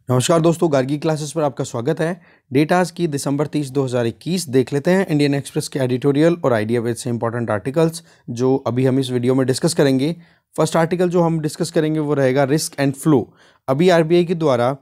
नमस्कार दोस्तों, गार्गी क्लासेस पर आपका स्वागत है। डेट आज की दिसंबर 30 2021। देख लेते हैं इंडियन एक्सप्रेस के एडिटोरियल और आइडिया वेज से इंपॉर्टेंट आर्टिकल्स जो अभी हम इस वीडियो में डिस्कस करेंगे। फर्स्ट आर्टिकल जो हम डिस्कस करेंगे वो रहेगा रिस्क एंड फ्लो। अभी आरबीआई के द्वारा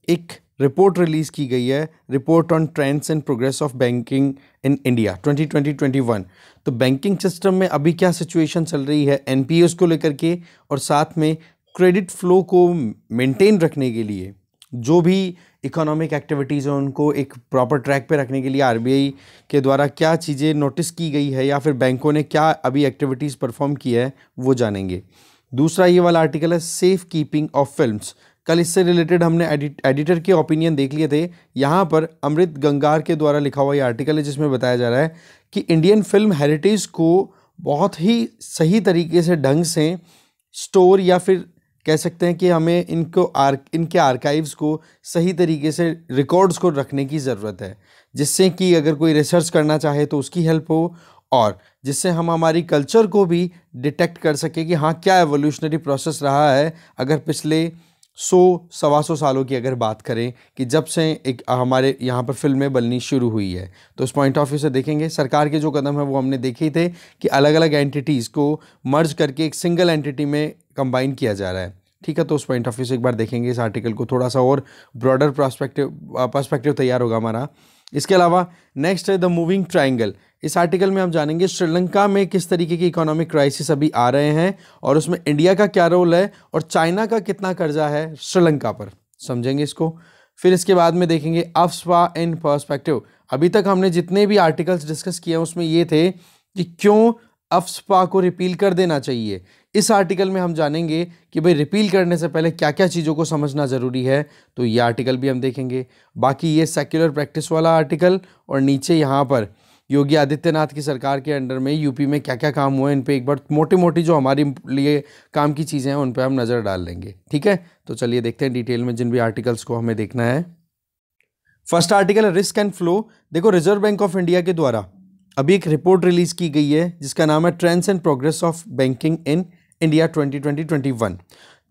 एक रिपोर्ट रिलीज की गई है, report on trends and progress of banking in India 2020-21। तो बैंकिंग सिस्टम में अभी क्या सिचुएशन चल रही है एनपीएस को लेकर के, और साथ में क्रेडिट फ्लो को मेंटेन रखने के लिए जो भी इकोनॉमिक एक्टिविटीज़ हैं उनको एक प्रॉपर ट्रैक पे रखने के लिए आरबीआई के द्वारा क्या चीज़ें नोटिस की गई है या फिर बैंकों ने क्या अभी एक्टिविटीज़ परफॉर्म की है वो जानेंगे। दूसरा ये वाला आर्टिकल है सेफ कीपिंग ऑफ फिल्म्स। कल इससे रिलेटेड हमने एडिटर के ओपिनियन देख लिए थे। यहाँ पर अमृत गंगार के द्वारा लिखा हुआ ये आर्टिकल है जिसमें बताया जा रहा है कि इंडियन फिल्म हेरिटेज को बहुत ही सही तरीके से ढंग से स्टोर या फिर कह सकते हैं कि हमें इनके आर्काइव्स को सही तरीके से रिकॉर्ड्स को रखने की ज़रूरत है, जिससे कि अगर कोई रिसर्च करना चाहे तो उसकी हेल्प हो, और जिससे हम हमारी कल्चर को भी डिटेक्ट कर सके कि हाँ क्या एवोल्यूशनरी प्रोसेस रहा है। अगर पिछले 100-125 सालों की अगर बात करें कि जब से एक हमारे यहाँ पर फिल्में बननी शुरू हुई है, तो उस पॉइंट ऑफ व्यू से देखेंगे। सरकार के जो कदम है वो हमने देखे ही थे कि अलग अलग एंटिटीज़ को मर्ज करके एक सिंगल एंटिटी में कंबाइन किया जा रहा है। ठीक है, तो उस पॉइंट ऑफ व्यू से एक बार देखेंगे इस आर्टिकल को, थोड़ा सा और ब्रॉडर पर्सपेक्टिव तैयार होगा हमारा। इसके अलावा नेक्स्ट है द मूविंग ट्रायंगल। इस आर्टिकल में हम जानेंगे श्रीलंका में किस तरीके की इकोनॉमिक क्राइसिस अभी आ रहे हैं और उसमें इंडिया का क्या रोल है और चाइना का कितना कर्जा है श्रीलंका पर, समझेंगे इसको। फिर इसके बाद में देखेंगे अफस्पा इन पर्सपेक्टिव। अभी तक हमने जितने भी आर्टिकल्स डिस्कस किए उसमें ये थे कि क्यों अफस्पा को रिपील कर देना चाहिए। इस आर्टिकल में हम जानेंगे कि भाई रिपील करने से पहले क्या क्या चीज़ों को समझना ज़रूरी है, तो ये आर्टिकल भी हम देखेंगे। बाकी ये सेक्युलर प्रैक्टिस वाला आर्टिकल और नीचे यहाँ पर योगी आदित्यनाथ की सरकार के अंडर में यूपी में क्या क्या काम हुए इन पे एक बार मोटी मोटी जो हमारे लिए काम की चीज़ें हैं उन पे हम नज़र डाल लेंगे। ठीक है, तो चलिए देखते हैं डिटेल में जिन भी आर्टिकल्स को हमें देखना है। फर्स्ट आर्टिकल है रिस्क एंड फ्लो। देखो, रिजर्व बैंक ऑफ इंडिया के द्वारा अभी एक रिपोर्ट रिलीज की गई है जिसका नाम है trends and progress of banking in India 2020-21,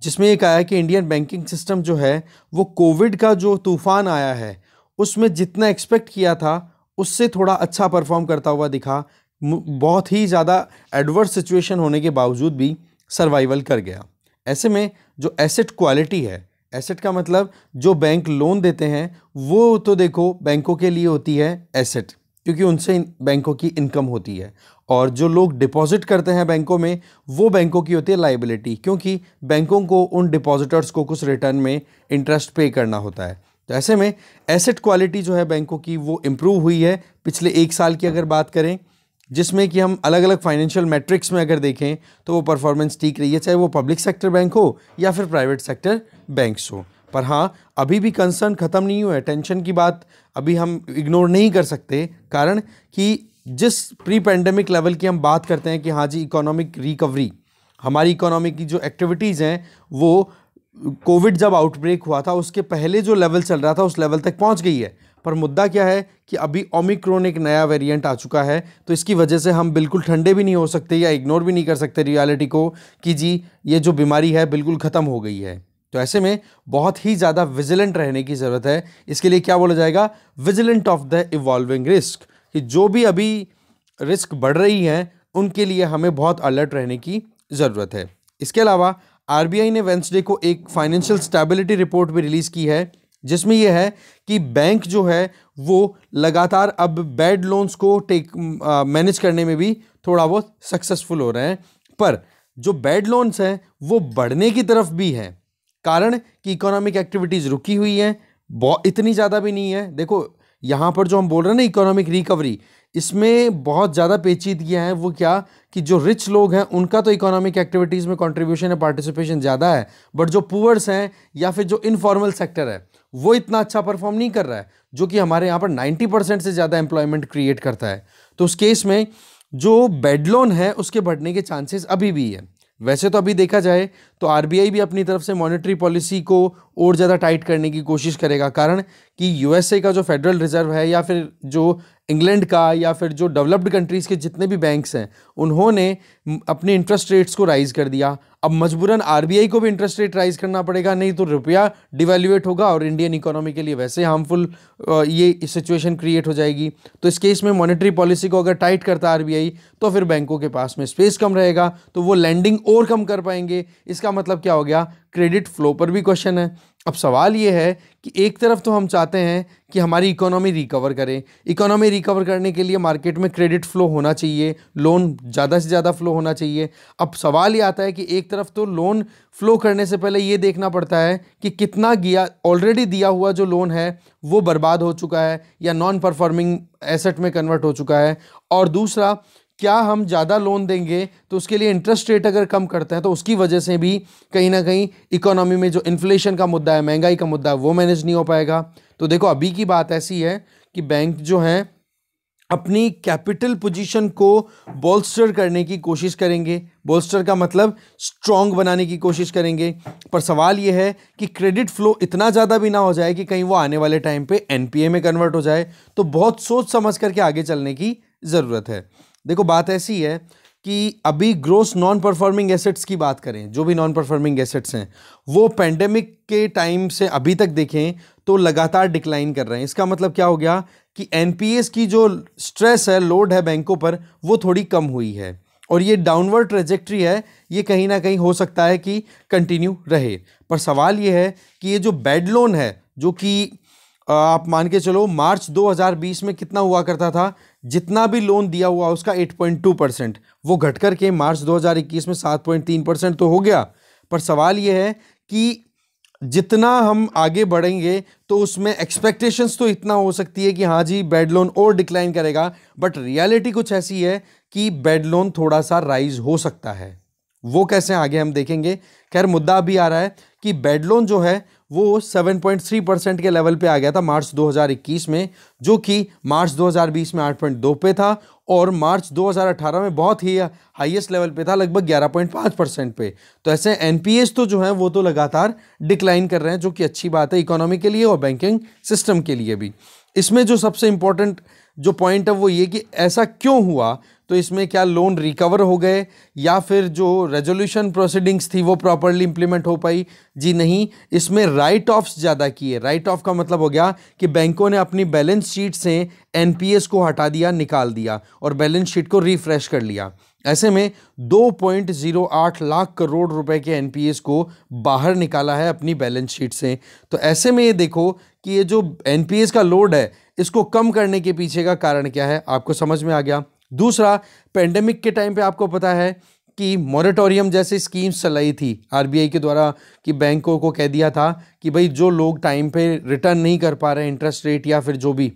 जिसमें ये कहा है कि इंडियन बैंकिंग सिस्टम जो है वो कोविड का जो तूफान आया है उसमें जितना एक्सपेक्ट किया था उससे थोड़ा अच्छा परफॉर्म करता हुआ दिखा। बहुत ही ज़्यादा एडवर्स सिचुएशन होने के बावजूद भी सर्वाइवल कर गया। ऐसे में जो एसेट क्वालिटी है, एसेट का मतलब जो बैंक लोन देते हैं वो तो देखो बैंकों के लिए होती है एसेट, क्योंकि उनसे बैंकों की इनकम होती है, और जो लोग डिपॉजिट करते हैं बैंकों में वो बैंकों की होती है लाइबिलिटी, क्योंकि बैंकों को उन डिपॉजिटर्स को कुछ रिटर्न में इंटरेस्ट पे करना होता है। तो ऐसे में एसेट क्वालिटी जो है बैंकों की वो इम्प्रूव हुई है पिछले एक साल की अगर बात करें, जिसमें कि हम अलग अलग फाइनेंशियल मैट्रिक्स में अगर देखें तो वो परफॉर्मेंस ठीक रही है, चाहे वो पब्लिक सेक्टर बैंक हो या फिर प्राइवेट सेक्टर बैंक्स हो। पर हाँ, अभी भी कंसर्न ख़त्म नहीं हुआ है, टेंशन की बात अभी हम इग्नोर नहीं कर सकते। कारण कि जिस प्री पैंडेमिक लेवल की हम बात करते हैं कि हाँ जी इकोनॉमिक रिकवरी, हमारी इकोनॉमी की जो एक्टिविटीज़ हैं वो कोविड जब आउटब्रेक हुआ था उसके पहले जो लेवल चल रहा था उस लेवल तक पहुंच गई है। पर मुद्दा क्या है कि अभी ओमिक्रॉन एक नया वेरिएंट आ चुका है, तो इसकी वजह से हम बिल्कुल ठंडे भी नहीं हो सकते या इग्नोर भी नहीं कर सकते रियलिटी को कि जी ये जो बीमारी है बिल्कुल ख़त्म हो गई है। तो ऐसे में बहुत ही ज़्यादा विजिलेंट रहने की ज़रूरत है। इसके लिए क्या बोला जाएगा, vigilant of the evolving risk, कि जो भी अभी रिस्क बढ़ रही हैं उनके लिए हमें बहुत अलर्ट रहने की ज़रूरत है। इसके अलावा आरबीआई ने वेंसडे को एक फाइनेंशियल स्टेबिलिटी रिपोर्ट भी रिलीज़ की है जिसमें यह है कि बैंक जो है वो लगातार अब बैड लोन्स को मैनेज करने में भी थोड़ा बहुत सक्सेसफुल हो रहे हैं, पर जो बैड लोन्स हैं वो बढ़ने की तरफ भी हैं। कारण कि इकोनॉमिक एक्टिविटीज़ रुकी हुई हैं, इतनी ज़्यादा भी नहीं है। देखो यहाँ पर जो हम बोल रहे हैं ना इकोनॉमिक रिकवरी, इसमें बहुत ज़्यादा पेचीदगियाँ हैं। वो क्या कि जो रिच लोग हैं उनका तो इकोनॉमिक एक्टिविटीज़ में कंट्रीब्यूशन है, पार्टिसिपेशन ज़्यादा है, बट जो पुअर्स हैं या फिर जो इनफॉर्मल सेक्टर है वो इतना अच्छा परफॉर्म नहीं कर रहा है, जो कि हमारे यहाँ पर 90% से ज़्यादा एम्प्लॉयमेंट क्रिएट करता है। तो उस केस में जो बेड लोन है उसके बढ़ने के चांसेस अभी भी है। वैसे तो अभी देखा जाए तो आरबीआई भी अपनी तरफ से मॉनेटरी पॉलिसी को और ज़्यादा टाइट करने की कोशिश करेगा, कारण कि यूएसए का जो फेडरल रिजर्व है या फिर जो इंग्लैंड का या फिर जो डेवलप्ड कंट्रीज़ के जितने भी बैंक्स हैं उन्होंने अपने इंटरेस्ट रेट्स को राइज़ कर दिया। अब मजबूरन आरबीआई को भी इंटरेस्ट रेट राइज़ करना पड़ेगा, नहीं तो रुपया डिवैल्यूएट होगा और इंडियन इकोनॉमी के लिए वैसे हार्मफुल ये सिचुएशन क्रिएट हो जाएगी। तो इस केस में मॉनेटरी पॉलिसी को अगर टाइट करता है आरबीआई तो फिर बैंकों के पास में स्पेस कम रहेगा, तो वो लैंडिंग और कम कर पाएंगे। इसका मतलब क्या हो गया, क्रेडिट फ्लो पर भी क्वेश्चन है। अब सवाल ये है कि एक तरफ तो हम चाहते हैं कि हमारी इकोनॉमी रिकवर करे, इकोनॉमी रिकवर करने के लिए मार्केट में क्रेडिट फ्लो होना चाहिए, लोन ज़्यादा से ज़्यादा फ्लो होना चाहिए। अब सवाल ये आता है कि एक तरफ तो लोन फ्लो करने से पहले ये देखना पड़ता है कि कितना गया, ऑलरेडी दिया हुआ जो लोन है वो बर्बाद हो चुका है या नॉन परफॉर्मिंग एसेट में कन्वर्ट हो चुका है, और दूसरा क्या हम ज़्यादा लोन देंगे तो उसके लिए इंटरेस्ट रेट अगर कम करते हैं तो उसकी वजह से भी कहीं ना कहीं इकोनॉमी में जो इन्फ्लेशन का मुद्दा है, महंगाई का मुद्दा है, वो मैनेज नहीं हो पाएगा। तो देखो अभी की बात ऐसी है कि बैंक जो हैं अपनी कैपिटल पोजीशन को बोल्स्टर करने की कोशिश करेंगे, बोल्स्टर का मतलब स्ट्रॉन्ग बनाने की कोशिश करेंगे, पर सवाल यह है कि क्रेडिट फ्लो इतना ज़्यादा भी ना हो जाए कि कहीं वो आने वाले टाइम पे एनपीए में कन्वर्ट हो जाए। तो बहुत सोच समझ करके आगे चलने की ज़रूरत है। देखो बात ऐसी है कि अभी ग्रोस नॉन परफॉर्मिंग एसेट्स की बात करें, जो भी नॉन परफॉर्मिंग एसेट्स हैं वो पेंडेमिक के टाइम से अभी तक देखें तो लगातार डिक्लाइन कर रहे हैं। इसका मतलब क्या हो गया कि एनपीएस की जो स्ट्रेस है, लोड है बैंकों पर, वो थोड़ी कम हुई है और ये डाउनवर्ड ट्रेजेक्ट्री है, ये कहीं ना कहीं हो सकता है कि कंटिन्यू रहे। पर सवाल ये है कि ये जो बैड लोन है, जो कि आप मान के चलो मार्च 2020 में कितना हुआ करता था, जितना भी लोन दिया हुआ उसका 8.2%, वो घट कर के मार्च 2021 में 7.3% तो हो गया। पर सवाल ये है कि जितना हम आगे बढ़ेंगे तो उसमें एक्सपेक्टेशंस तो इतना हो सकती है कि हाँ जी बैड लोन और डिक्लाइन करेगा, बट रियलिटी कुछ ऐसी है कि बैड लोन थोड़ा सा राइज हो सकता है। वो कैसे आगे हम देखेंगे। खैर मुद्दा अभी आ रहा है कि बैड लोन जो है वो 7.3% के लेवल पे आ गया था मार्च 2021 में, जो कि मार्च 2020 में 8.2 पे था और मार्च 2018 में बहुत ही हाईएस्ट लेवल पे था, लगभग 11.5% पे। तो ऐसे एनपीएस तो जो है वो तो लगातार डिक्लाइन कर रहे हैं, जो कि अच्छी बात है इकोनॉमी के लिए और बैंकिंग सिस्टम के लिए भी। इसमें जो सबसे इंपॉर्टेंट जो पॉइंट है वो ये कि ऐसा क्यों हुआ, तो इसमें क्या लोन रिकवर हो गए या फिर जो रेजोल्यूशन प्रोसीडिंग्स थी वो प्रॉपरली इंप्लीमेंट हो पाई? जी नहीं, इसमें राइट ऑफ्स ज़्यादा किए। राइट ऑफ का मतलब हो गया कि बैंकों ने अपनी बैलेंस शीट से एनपीएस को हटा दिया, निकाल दिया और बैलेंस शीट को रिफ्रेश कर लिया। ऐसे में 2.08 लाख करोड़ रुपए के एनपीएस को बाहर निकाला है अपनी बैलेंस शीट से। तो ऐसे में ये देखो कि ये जो एनपीएस का लोड है इसको कम करने के पीछे का कारण क्या है, आपको समझ में आ गया। दूसरा, पेंडेमिक के टाइम पे आपको पता है कि मॉरेटोरियम जैसी स्कीम्स चलाई थी आरबीआई के द्वारा, कि बैंकों को कह दिया था कि भाई जो लोग टाइम पे रिटर्न नहीं कर पा रहे इंटरेस्ट रेट या फिर जो भी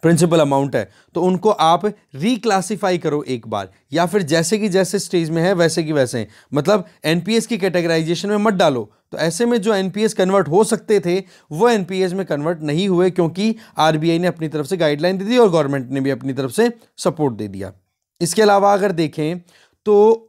प्रिंसिपल अमाउंट है, तो उनको आप रिक्लासिफाई करो एक बार, या फिर जैसे कि जैसे स्टेज में है वैसे की वैसे, मतलब एनपीएस की कैटेगराइजेशन में मत डालो। तो ऐसे में जो एनपीएस कन्वर्ट हो सकते थे वो एनपीएस में कन्वर्ट नहीं हुए, क्योंकि आरबीआई ने अपनी तरफ से गाइडलाइन दे दी और गवर्नमेंट ने भी अपनी तरफ से सपोर्ट दे दिया। इसके अलावा अगर देखें तो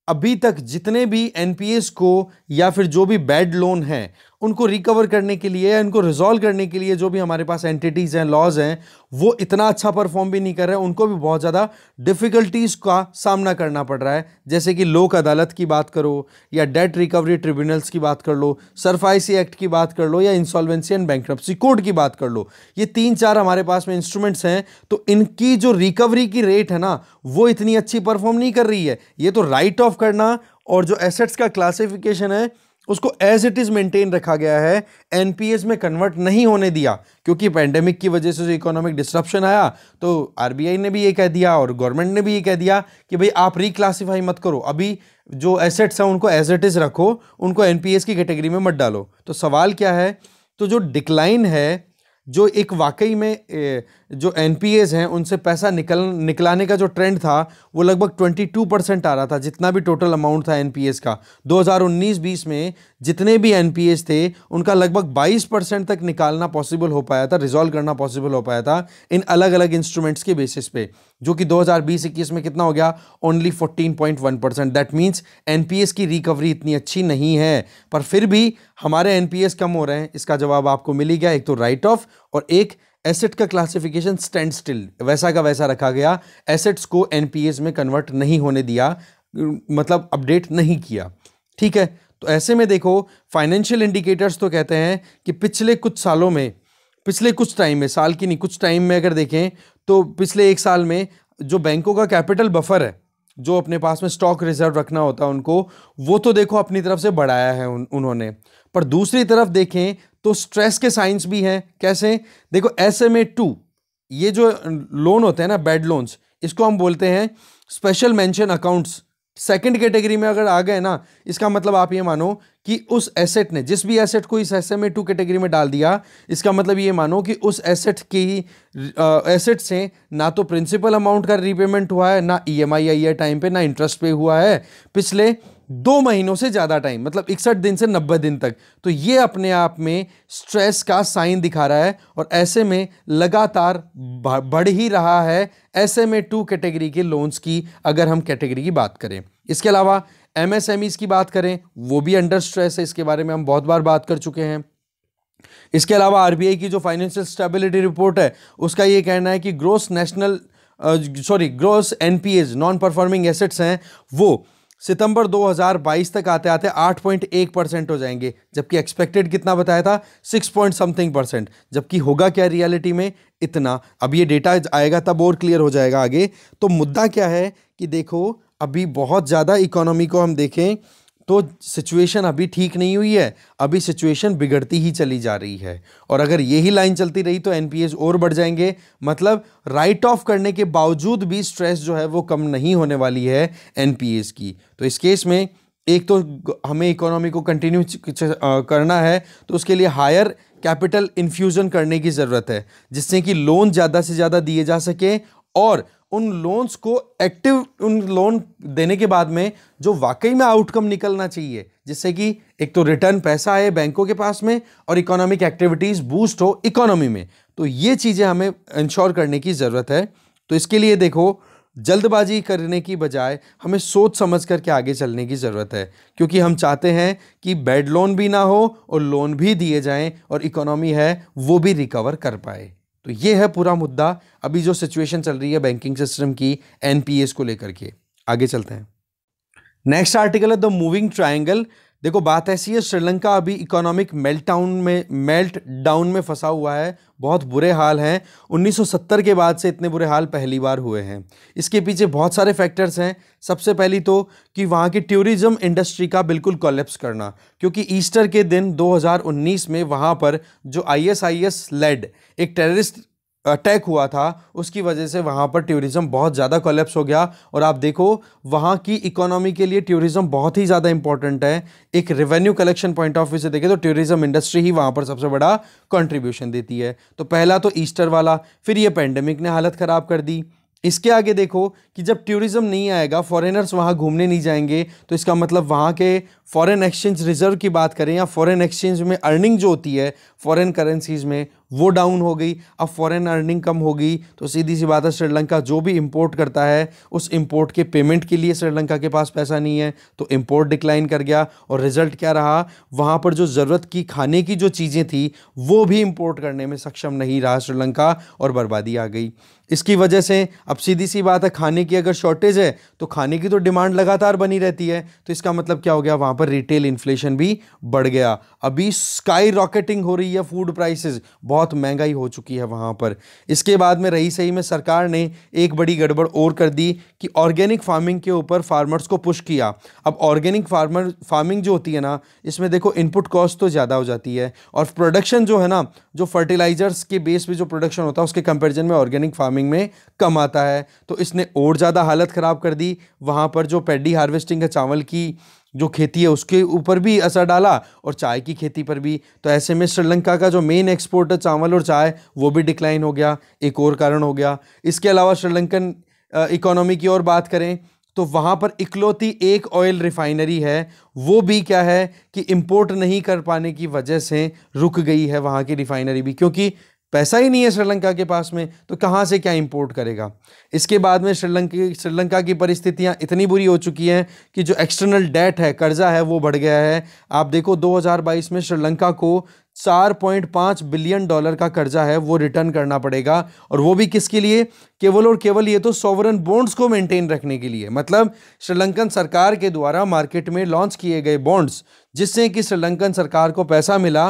अभी तक जितने भी एनपीएस को या फिर जो भी बैड लोन हैं उनको रिकवर करने के लिए, इनको रिजॉल्व करने के लिए जो भी हमारे पास एंटिटीज़ हैं, लॉज हैं, वो इतना अच्छा परफॉर्म भी नहीं कर रहे हैं, उनको भी बहुत ज़्यादा डिफ़िकल्टीज़ का सामना करना पड़ रहा है। जैसे कि लोक अदालत की बात करो या डेट रिकवरी ट्रिब्यूनल्स की बात कर लो, सरफाइसी एक्ट की बात कर लो या इंसॉल्वेंसी एंड बैंक्रप्सी कोड की बात कर लो। ये 3-4 हमारे पास में इंस्ट्रूमेंट्स हैं, तो इनकी जो रिकवरी की रेट है ना वो इतनी अच्छी परफॉर्म नहीं कर रही है। ये तो राइट ऑफ करना और जो एसेट्स का क्लासिफिकेशन है उसको एज इट इज मेंटेन रखा गया है, एनपीएस में कन्वर्ट नहीं होने दिया, क्योंकि पैंडेमिक की वजह से जो इकोनॉमिक डिस्ट्रप्शन आया तो आरबीआई ने भी ये कह दिया और गवर्नमेंट ने भी ये कह दिया कि भाई आप रिक्लासिफाई मत करो, अभी जो एसेट्स हैं उनको एज इट इज रखो, उनको एनपीएस की कैटेगरी में मत डालो। तो सवाल क्या है, तो जो डिक्लाइन है, जो एक वाकई में जो एनपीएज हैं उनसे पैसा निकलाने का जो ट्रेंड था वो लगभग 22% आ रहा था, जितना भी टोटल अमाउंट था एनपीएज का 2019-20 में जितने भी एनपीएज थे उनका लगभग 22% तक निकालना पॉसिबल हो पाया था, रिजॉल्व करना पॉसिबल हो पाया था इन अलग अलग इंस्ट्रूमेंट्स के बेसिस पे, जो कि 2020-21 में कितना हो गया, ओनली 14.1%। दैट मीन्स एनपीएस की रिकवरी इतनी अच्छी नहीं है, पर फिर भी हमारे एनपीएस कम हो रहे हैं। इसका जवाब आपको मिल ही गया, एक तो राइट ऑफ और एक एसेट का क्लासिफिकेशन स्टैंड स्टिल, वैसा का वैसा रखा गया, एसेट्स को एनपीएस में कन्वर्ट नहीं होने दिया, मतलब अपडेट नहीं किया। ठीक है, तो ऐसे में देखो फाइनेंशियल इंडिकेटर्स तो कहते हैं कि पिछले कुछ सालों में, पिछले कुछ टाइम में, साल की नहीं कुछ टाइम में अगर देखें तो पिछले एक साल में जो बैंकों का कैपिटल बफर है, जो अपने पास में स्टॉक रिजर्व रखना होता है उनको, वो तो देखो अपनी तरफ से बढ़ाया है उन्होंने, पर दूसरी तरफ देखें तो स्ट्रेस के साइंस भी हैं। कैसे? देखो SMA-2, ये जो लोन होते हैं ना, बैड लोन्स, इसको हम बोलते हैं special mention accounts. Second category में अगर आ गए ना, इसका मतलब आप ये मानो कि उस एसेट ने, जिस भी एसेट को इस SMA-2 कैटेगरी में डाल दिया, इसका मतलब ये मानो कि उस एसेट की एसेट से ना तो प्रिंसिपल अमाउंट का रीपेमेंट हुआ है, ना ईएमआई आई है टाइम पे, ना इंटरेस्ट पे हुआ है पिछले 2 महीनों से ज़्यादा टाइम, मतलब 61 दिन से 90 दिन तक। तो ये अपने आप में स्ट्रेस का साइन दिखा रहा है और ऐसे में लगातार बढ़ ही रहा है SMA-2 कैटेगरी के लोन्स की, अगर हम कैटेगरी की बात करें। इसके अलावा MSMEs की बात करें, वो भी अंडर स्ट्रेस है, इसके बारे में हम बहुत बार बात कर चुके हैं। इसके अलावा आरबीआई की जो फाइनेंशियल स्टेबिलिटी रिपोर्ट है, उसका ये कहना है कि gross NPAs, non performing assets हैं, वो सितंबर 2022 तक आते आते 8.1% हो जाएंगे, जबकि एक्सपेक्टेड कितना बताया था, 6 पॉइंट समथिंग %, जबकि होगा क्या रियलिटी में, इतना। अब ये डेटा आएगा तब और क्लियर हो जाएगा आगे। तो मुद्दा क्या है कि देखो अभी बहुत ज़्यादा इकोनॉमी को हम देखें तो सिचुएशन अभी ठीक नहीं हुई है, अभी सिचुएशन बिगड़ती ही चली जा रही है, और अगर यही लाइन चलती रही तो एनपीएस और बढ़ जाएंगे। मतलब राइट ऑफ करने के बावजूद भी स्ट्रेस जो है वो कम नहीं होने वाली है एनपीएस की। तो इस केस में एक तो हमें इकोनॉमी को कंटिन्यू करना है, तो उसके लिए हायर कैपिटल इन्फ्यूजन करने की ज़रूरत है, जिससे कि लोन ज़्यादा से ज़्यादा दिए जा सके, और उन लोन्स को एक्टिव, उन लोन देने के बाद में जो वाकई में आउटकम निकलना चाहिए, जिससे कि एक तो रिटर्न पैसा आए बैंकों के पास में और इकोनॉमिक एक्टिविटीज़ बूस्ट हो इकोनॉमी में। तो ये चीज़ें हमें इंश्योर करने की ज़रूरत है। तो इसके लिए देखो जल्दबाजी करने की बजाय हमें सोच समझ करके आगे चलने की ज़रूरत है, क्योंकि हम चाहते हैं कि बैड लोन भी ना हो और लोन भी दिए जाएं और इकोनॉमी है वो भी रिकवर कर पाए। तो ये है पूरा मुद्दा, अभी जो सिचुएशन चल रही है बैंकिंग सिस्टम की एनपीएस को लेकर के। आगे चलते हैं। नेक्स्ट आर्टिकल है द मूविंग ट्रायंगल। देखो बात ऐसी है, श्रीलंका अभी इकोनॉमिक मेल्ट डाउन में फंसा हुआ है, बहुत बुरे हाल हैं। 1970 के बाद से इतने बुरे हाल पहली बार हुए हैं। इसके पीछे बहुत सारे फैक्टर्स हैं। सबसे पहली तो कि वहाँ की टूरिज्म इंडस्ट्री का बिल्कुल कोलैप्स करना, क्योंकि ईस्टर के दिन 2019 में वहाँ पर जो ISIS लेड एक टेररिस्ट अटैक हुआ था, उसकी वजह से वहाँ पर टूरिज़्म बहुत ज़्यादा कोलैप्स हो गया। और आप देखो वहाँ की इकोनॉमी के लिए टूरिज़्म बहुत ही ज़्यादा इंपॉर्टेंट है। एक revenue collection point of view से देखें तो टूरिज़्म इंडस्ट्री ही वहाँ पर सबसे बड़ा कंट्रीब्यूशन देती है। तो पहला तो ईस्टर वाला, फिर ये पेंडेमिक ने हालत ख़राब कर दी। इसके आगे देखो कि जब टूरिज़्म नहीं आएगा, फॉरेनर्स वहाँ घूमने नहीं जाएंगे, तो इसका मतलब वहाँ के फॉरेन एक्सचेंज रिजर्व की बात करें या फॉरेन एक्सचेंज में अर्निंग जो होती है फॉरेन करेंसीज में, वो डाउन हो गई। अब फॉरेन अर्निंग कम होगी तो सीधी सी बात है, श्रीलंका जो भी इंपोर्ट करता है उस इंपोर्ट के पेमेंट के लिए श्रीलंका के पास पैसा नहीं है, तो इंपोर्ट डिक्लाइन कर गया। और रिजल्ट क्या रहा, वहाँ पर जो ज़रूरत की खाने की जो चीज़ें थी वो भी इंपोर्ट करने में सक्षम नहीं रहा श्रीलंका, और बर्बादी आ गई। इसकी वजह से अब सीधी सी बात है, खाने की अगर शॉर्टेज है तो खाने की तो डिमांड लगातार बनी रहती है, तो इसका मतलब क्या हो गया, वहाँ पर रिटेल इन्फ्लेशन भी बढ़ गया। अभी स्काई रॉकेटिंग हो रही है, फूड प्राइसेस बहुत महंगाई हो चुकी है वहाँ पर। इसके बाद में रही सही में सरकार ने एक बड़ी गड़बड़ और कर दी कि ऑर्गेनिक फार्मिंग के ऊपर फार्मर्स को पुश किया। अब ऑर्गेनिक फार्मिंग जो होती है ना, इसमें देखो इनपुट कॉस्ट तो ज़्यादा हो जाती है, और प्रोडक्शन जो है ना, जो फर्टिलाइजर्स के बेस पे जो प्रोडक्शन होता है उसके कंपैरिजन में ऑर्गेनिक फार्मिंग में कम आता है। तो इसने और ज़्यादा हालत ख़राब कर दी। वहाँ पर जो पैडी हार्वेस्टिंग है चावल की, जो खेती है उसके ऊपर भी असर डाला और चाय की खेती पर भी। तो ऐसे में श्रीलंका का जो मेन एक्सपोर्ट है चावल और चाय वो भी डिक्लाइन हो गया, एक और कारण हो गया। इसके अलावा श्रीलंकन इकोनॉमी की और बात करें तो वहाँ पर इकलौती एक ऑयल रिफाइनरी है, वो भी क्या है कि इंपोर्ट नहीं कर पाने की वजह से रुक गई है वहाँ की रिफाइनरी भी, क्योंकि पैसा ही नहीं है श्रीलंका के पास में, तो कहाँ से क्या इंपोर्ट करेगा। इसके बाद में श्रीलंका की परिस्थितियाँ इतनी बुरी हो चुकी हैं कि जो एक्सटर्नल डेट है, कर्जा है, वो बढ़ गया है। आप देखो 2022 में श्रीलंका को 4.5 बिलियन डॉलर का कर्जा है वो रिटर्न करना पड़ेगा, और वो भी किसके लिए, केवल और केवल ये तो सॉवरन बॉन्ड्स को मेंटेन रखने के लिए। मतलब श्रीलंकन सरकार के द्वारा मार्केट में लॉन्च किए गए बॉन्ड्स, जिससे कि श्रीलंकन सरकार को पैसा मिला,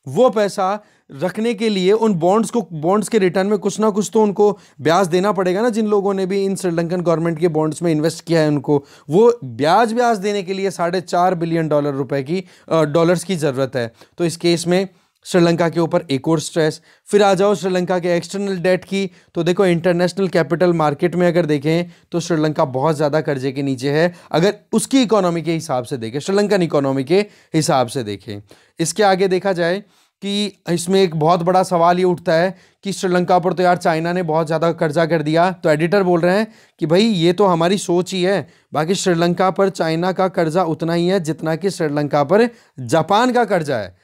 वो पैसा रखने के लिए उन बॉन्ड्स के रिटर्न में कुछ ना कुछ तो उनको ब्याज देना पड़ेगा ना। जिन लोगों ने भी इन श्रीलंकन गवर्नमेंट के बॉन्ड्स में इन्वेस्ट किया है उनको वो ब्याज देने के लिए 4.5 बिलियन डॉलर्स की ज़रूरत है। तो इस केस में श्रीलंका के ऊपर एक और स्ट्रेस। फिर आ जाओ श्रीलंका के एक्सटर्नल डेट की, तो देखो इंटरनेशनल कैपिटल मार्केट में अगर देखें तो श्रीलंका बहुत ज़्यादा कर्जे के नीचे है, अगर उसकी इकोनॉमी के हिसाब से देखें, श्रीलंकन इकोनॉमी के हिसाब से देखें। इसके आगे देखा जाए कि इसमें एक बहुत बड़ा सवाल ये उठता है कि श्रीलंका पर तो यार चाइना ने बहुत ज़्यादा कर्जा कर दिया। तो एडिटर बोल रहे हैं कि भाई ये तो हमारी सोच ही है, बाकी श्रीलंका पर चाइना का कर्जा उतना ही है जितना कि श्रीलंका पर जापान का कर्जा है।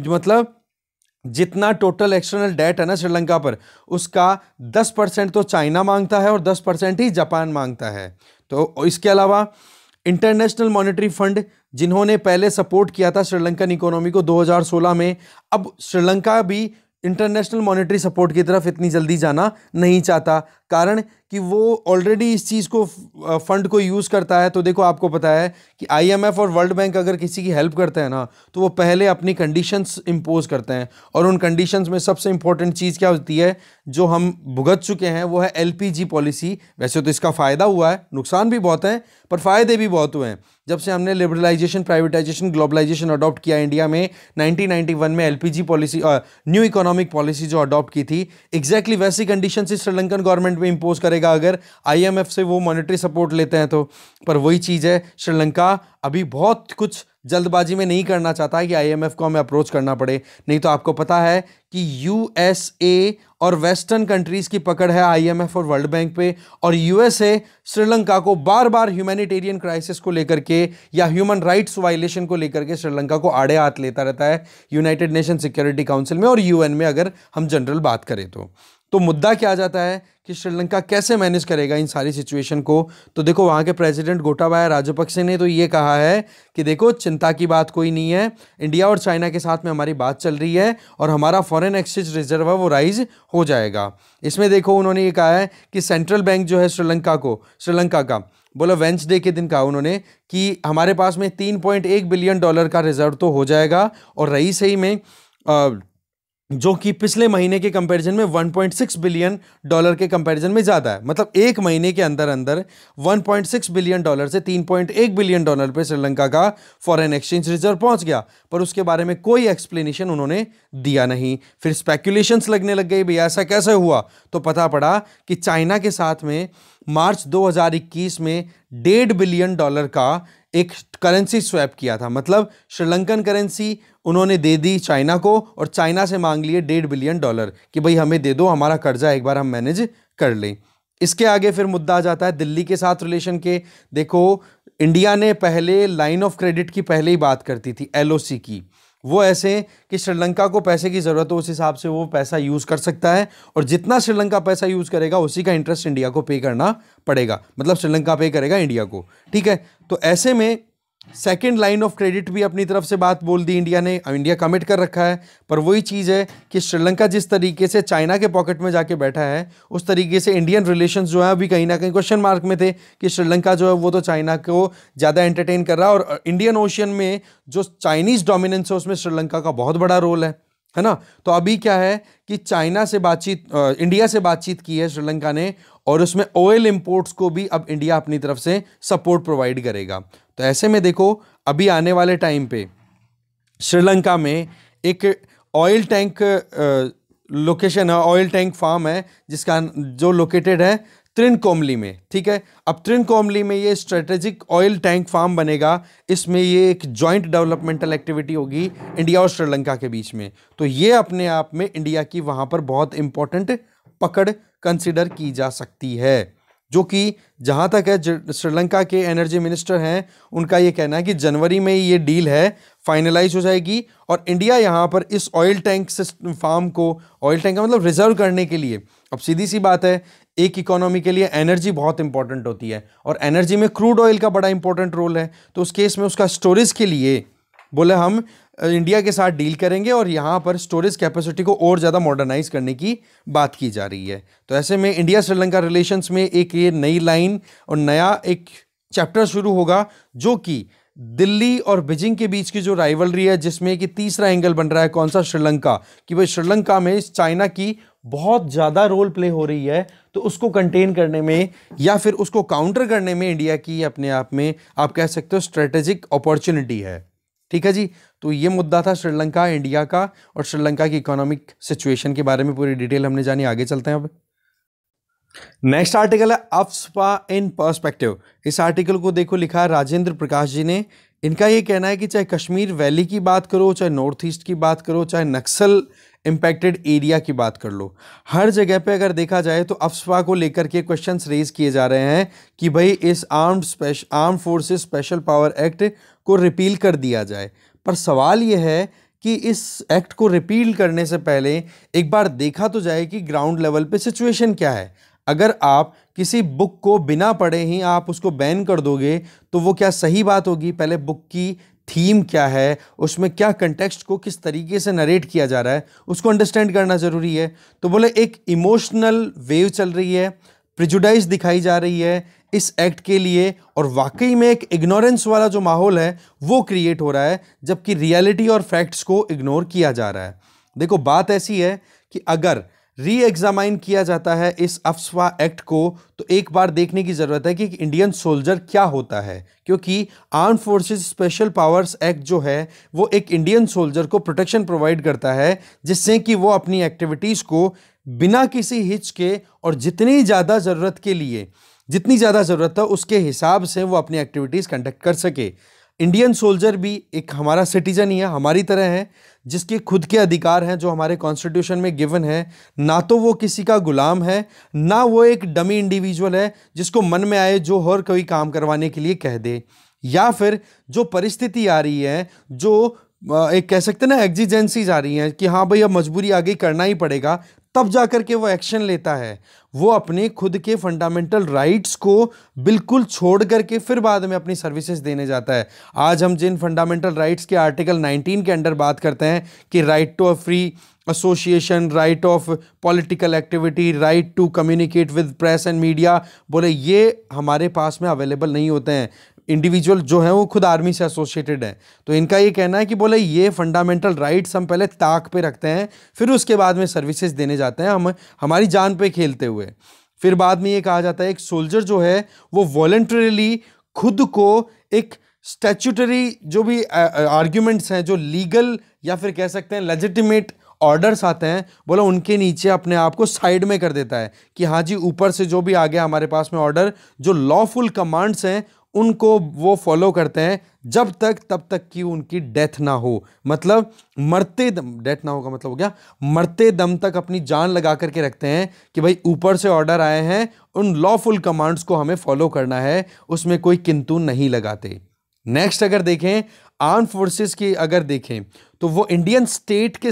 मतलब जितना टोटल एक्सटर्नल डेट है ना श्रीलंका पर, उसका 10% तो चाइना मांगता है और 10% ही जापान मांगता है। तो इसके अलावा इंटरनेशनल मॉनेटरी फंड, जिन्होंने पहले सपोर्ट किया था श्रीलंकन इकोनॉमी को 2016 में, अब श्रीलंका भी इंटरनेशनल मॉनेटरी सपोर्ट की तरफ इतनी जल्दी जाना नहीं चाहता, कारण कि वो ऑलरेडी इस चीज़ को फंड को यूज़ करता है। तो देखो आपको पता है कि आईएमएफ और वर्ल्ड बैंक अगर किसी की हेल्प करते हैं ना, तो वो पहले अपनी कंडीशंस इंपोज करते हैं, और उन कंडीशंस में सबसे इंपॉर्टेंट चीज़ क्या होती है जो हम भुगत चुके हैं, वो है एलपीजी पॉलिसी। वैसे तो इसका फ़ायदा हुआ है, नुकसान भी बहुत है, पर फ़ायदे भी बहुत हुए हैं। जब से हमने लिबरलाइजेशन, प्राइवेटाइजेशन, ग्लोबलाइजेशन अडॉप्ट किया इंडिया में 1991 में, LPG policy, new economic policy जो अडॉप्ट की थी, एग्जैक्टली वैसी कंडीशन से श्रीलंकन गवर्नमेंट में इंपोज करेगा अगर आईएमएफ से वो मॉनेटरी सपोर्ट लेते हैं तो। पर वही चीज़ है, श्रीलंका अभी बहुत कुछ जल्दबाजी में नहीं करना चाहता है कि आईएमएफ को हमें अप्रोच करना पड़े। नहीं तो आपको पता है कि यूएसए और वेस्टर्न कंट्रीज की पकड़ है आईएमएफ और वर्ल्ड बैंक पे, और यूएसए श्रीलंका को बार बार ह्यूमैनिटेरियन क्राइसिस को लेकर के या ह्यूमन राइट्स वायलेशन को लेकर के श्रीलंका को आड़े हाथ लेता रहता है यूनाइटेड नेशन सिक्योरिटी काउंसिल में और यूएन में, अगर हम जनरल बात करें तो मुद्दा क्या आ जाता है कि श्रीलंका कैसे मैनेज करेगा इन सारी सिचुएशन को। तो देखो वहाँ के प्रेसिडेंट गोटाबाया राजपक्षे ने तो ये कहा है कि देखो चिंता की बात कोई नहीं है, इंडिया और चाइना के साथ में हमारी बात चल रही है और हमारा फॉरेन एक्सचेंज रिजर्व है वो राइज हो जाएगा। इसमें देखो उन्होंने ये कहा है कि सेंट्रल बैंक जो है श्रीलंका का बोला वेंसडे के दिन कहा उन्होंने कि हमारे पास में $3.1 बिलियन का रिजर्व तो हो जाएगा, और रही सही में जो कि पिछले महीने के कंपैरिजन में $1.6 बिलियन के कंपैरिजन में ज़्यादा है। मतलब एक महीने के अंदर अंदर $1.6 बिलियन से $3.1 बिलियन पे श्रीलंका का फॉरेन एक्सचेंज रिजर्व पहुंच गया, पर उसके बारे में कोई एक्सप्लेनेशन उन्होंने दिया नहीं। फिर स्पेकुलेशंस लगने लग गई, भैया ऐसा कैसे हुआ, तो पता पड़ा कि चाइना के साथ में मार्च 2021 में $1.5 बिलियन का एक करेंसी स्वैप किया था। मतलब श्रीलंकन करेंसी उन्होंने दे दी चाइना को, और चाइना से मांग लिए $1.5 बिलियन कि भाई हमें दे दो, हमारा कर्जा एक बार हम मैनेज कर लें। इसके आगे फिर मुद्दा आ जाता है दिल्ली के साथ रिलेशन के। देखो इंडिया ने पहले लाइन ऑफ क्रेडिट की पहले ही बात करती थी, एलओसी की, वो ऐसे कि श्रीलंका को पैसे की ज़रूरत हो उस हिसाब से वो पैसा यूज़ कर सकता है, और जितना श्रीलंका पैसा यूज़ करेगा उसी का इंटरेस्ट इंडिया को पे करना पड़ेगा। मतलब श्रीलंका पे करेगा इंडिया को, ठीक है। तो ऐसे में सेकेंड लाइन ऑफ क्रेडिट भी अपनी तरफ से बात बोल दी इंडिया ने, इंडिया कमिट कर रखा है। पर वही चीज़ है कि श्रीलंका जिस तरीके से चाइना के पॉकेट में जाके बैठा है, उस तरीके से इंडियन रिलेशंस जो है अभी कहीं ना कहीं क्वेश्चन मार्क में थे कि श्रीलंका जो है वो तो चाइना को ज़्यादा एंटरटेन कर रहा है, और इंडियन ओशियन में जो चाइनीज़ डोमिनेंस है उसमें श्रीलंका का बहुत बड़ा रोल है ना। तो अभी क्या है कि इंडिया से बातचीत की है श्रीलंका ने, और उसमें ऑयल इंपोर्ट्स को भी अब इंडिया अपनी तरफ से सपोर्ट प्रोवाइड करेगा। तो ऐसे में देखो अभी आने वाले टाइम पे श्रीलंका में एक ऑयल टैंक लोकेशन है, ऑयल टैंक फार्म है, जो लोकेटेड है त्रिनकोमली में, ठीक है। अब त्रिनकोमली में ये स्ट्रेटेजिक ऑयल टैंक फार्म बनेगा, इसमें ये एक जॉइंट डेवलपमेंटल एक्टिविटी होगी इंडिया और श्रीलंका के बीच में। तो ये अपने आप में इंडिया की वहां पर बहुत इंपॉर्टेंट पकड़ कंसिडर की जा सकती है, जो कि जहां तक है श्रीलंका के एनर्जी मिनिस्टर हैं उनका ये कहना है कि जनवरी में ये डील है फाइनलाइज हो जाएगी और इंडिया यहां पर इस ऑयल टैंक फार्म को, ऑयल टैंक का मतलब रिजर्व करने के लिए, अब सीधी सी बात है एक इकोनॉमी के लिए एनर्जी बहुत इंपॉर्टेंट होती है और एनर्जी में क्रूड ऑयल का बड़ा इंपॉर्टेंट रोल है, तो उस केस में उसका स्टोरेज के लिए बोले हम इंडिया के साथ डील करेंगे और यहाँ पर स्टोरेज कैपेसिटी को और ज़्यादा मॉडर्नाइज करने की बात की जा रही है। तो ऐसे में इंडिया श्रीलंका रिलेशंस में एक ये नई लाइन और नया एक चैप्टर शुरू होगा, जो कि दिल्ली और बीजिंग के बीच की जो राइवलरी है, जिसमें कि तीसरा एंगल बन रहा है कौन सा, श्रीलंका, कि भाई श्रीलंका में चाइना की बहुत ज़्यादा रोल प्ले हो रही है, तो उसको कंटेन करने में या फिर उसको काउंटर करने में इंडिया की अपने आप में आप कह सकते हो स्ट्रेटेजिक अपॉर्चुनिटी है, ठीक है जी। तो ये मुद्दा था श्रीलंका इंडिया का और श्रीलंका की इकोनॉमिक सिचुएशन के बारे में पूरी डिटेल हमने जानी। आगे चलते हैं अब। नेक्स्ट आर्टिकल है अफस्पा इन पर्सपेक्टिव। इस आर्टिकल को देखो लिखा है राजेंद्र प्रकाश जी ने। इनका ये कहना है कि चाहे कश्मीर वैली की बात करो, चाहे नॉर्थ ईस्ट की बात करो, चाहे नक्सल इम्पैक्टेड एरिया की बात कर लो, हर जगह पे अगर देखा जाए तो अफस्पा को लेकर के क्वेश्चंस रेज किए जा रहे हैं कि भाई इस armed forces special power act को रिपील कर दिया जाए। पर सवाल यह है कि इस एक्ट को रिपील करने से पहले एक बार देखा तो जाए कि ग्राउंड लेवल पे सिचुएशन क्या है। अगर आप किसी बुक को बिना पढ़े ही आप उसको बैन कर दोगे तो वो क्या सही बात होगी? पहले बुक की थीम क्या है, उसमें क्या कंटेक्स्ट को किस तरीके से नरेट किया जा रहा है, उसको अंडरस्टैंड करना जरूरी है। तो बोले एक इमोशनल वेव चल रही है, प्रिजुडाइज दिखाई जा रही है इस एक्ट के लिए, और वाकई में एक इग्नोरेंस वाला जो माहौल है वो क्रिएट हो रहा है, जबकि रियलिटी और फैक्ट्स को इग्नोर किया जा रहा है। देखो बात ऐसी है कि अगर री एग्जामाइन किया जाता है इस अफस्पा एक्ट को, तो एक बार देखने की जरूरत है कि इंडियन सोल्जर क्या होता है, क्योंकि arm forces special powers act जो है वो एक इंडियन सोल्जर को प्रोटेक्शन प्रोवाइड करता है, जिससे कि वो अपनी एक्टिविटीज को बिना किसी हिच के और जितनी ज़्यादा ज़रूरत के लिए, जितनी ज़्यादा ज़रूरत है उसके हिसाब से वो अपनी एक्टिविटीज़ कंडक्ट कर सके। इंडियन सोल्जर भी एक हमारा सिटीजन ही है, हमारी तरह है, जिसके खुद के अधिकार हैं जो हमारे कॉन्स्टिट्यूशन में गिवन है। ना तो वो किसी का गुलाम है, ना वो एक डमी इंडिविजुअल है जिसको मन में आए जो हर कोई काम करवाने के लिए कह दे, या फिर जो परिस्थिति आ रही है, जो एक कह सकते हैं ना एग्जिजेंसीज आ रही हैं कि हाँ भाई अब मजबूरी आ गई, करना ही पड़ेगा, तब जाकर के वो एक्शन लेता है। वो अपने खुद के फंडामेंटल राइट्स को बिल्कुल छोड़ करके फिर बाद में अपनी सर्विसेज देने जाता है। आज हम जिन फंडामेंटल राइट्स के आर्टिकल 19 के अंडर बात करते हैं कि right to a free association, right of political activity, right to communicate with press and media, बोले ये हमारे पास में अवेलेबल नहीं होते हैं। इंडिविजुअल जो है वो खुद आर्मी से एसोसिएटेड है, तो इनका ये कहना है कि बोले ये फंडामेंटल राइट्स हम पहले ताक पे रखते हैं, फिर उसके बाद में सर्विसेज देने जाते हैं, हम हमारी जान पे खेलते हुए। फिर बाद में ये कहा जाता है एक सोल्जर जो है वो वॉलंटरीली खुद को एक स्टैट्यूटरी जो भी आर्ग्यूमेंट्स हैं, जो लीगल या फिर कह सकते हैं लेजिटिमेट ऑर्डर्स आते हैं, बोला उनके नीचे अपने आप को साइड में कर देता है कि हाँ जी ऊपर से जो भी आ गया हमारे पास में ऑर्डर, जो लॉफुल कमांड्स हैं उनको वो फॉलो करते हैं जब तक तब तक कि उनकी डेथ ना हो। मतलब मरते दम, डेथ ना होगा मतलब हो गया मरते दम तक अपनी जान लगा करके रखते हैं कि भाई ऊपर से ऑर्डर आए हैं, उन लॉफुल कमांड्स को हमें फॉलो करना है, उसमें कोई किंतु नहीं लगाते। नेक्स्ट अगर देखें आर्म फोर्सेस की, अगर देखें तो वो इंडियन स्टेट के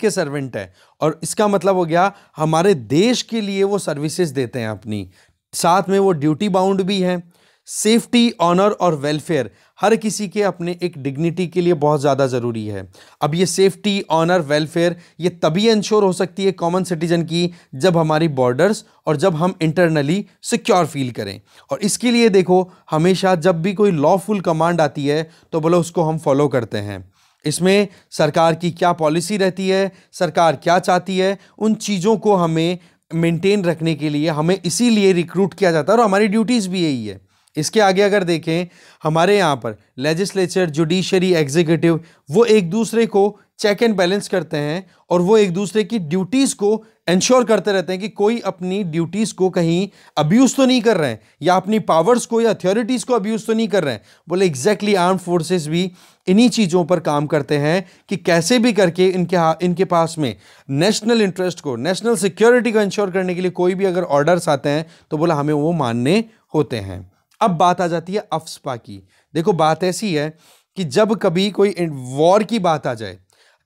सर्वेंट है, और इसका मतलब हो गया हमारे देश के लिए वो सर्विसेज देते हैं अपनी, साथ में वो ड्यूटी बाउंड भी हैं। सेफ्टी, ऑनर और वेलफेयर हर किसी के अपने एक डिग्निटी के लिए बहुत ज़्यादा ज़रूरी है। अब ये सेफ्टी, ऑनर, वेलफेयर ये तभी इंश्योर हो सकती है कॉमन सिटीजन की जब हमारी बॉर्डर्स और जब हम इंटरनली सिक्योर फील करें। और इसके लिए देखो हमेशा जब भी कोई लॉफुल कमांड आती है तो बोलो उसको हम फॉलो करते हैं। इसमें सरकार की क्या पॉलिसी रहती है, सरकार क्या चाहती है, उन चीज़ों को हमें मेंटेन रखने के लिए हमें इसीलिए रिक्रूट किया जाता है और हमारी ड्यूटीज़ भी यही है। इसके आगे अगर देखें हमारे यहाँ पर लेजिस्लेचर, जुडिशरी, एग्जीक्यूटिव वो एक दूसरे को चेक एंड बैलेंस करते हैं और वो एक दूसरे की ड्यूटीज को इंश्योर करते रहते हैं कि कोई अपनी ड्यूटीज को कहीं अब्यूज तो नहीं कर रहे हैं, या अपनी पावर्स को या अथॉरिटीज को अब्यूज तो नहीं कर रहे हैं। बोले एग्जैक्टली आर्म फोर्सेस भी इन्हीं चीजों पर काम करते हैं कि कैसे भी करके इनके पास में नेशनल इंटरेस्ट को, नेशनल सिक्योरिटी को इंश्योर करने के लिए कोई भी अगर ऑर्डर्स आते हैं तो बोला हमें वो मानने होते हैं। अब बात आ जाती है अफ्स्पा की। देखो बात ऐसी है कि जब कभी कोई वॉर की बात आ जाए,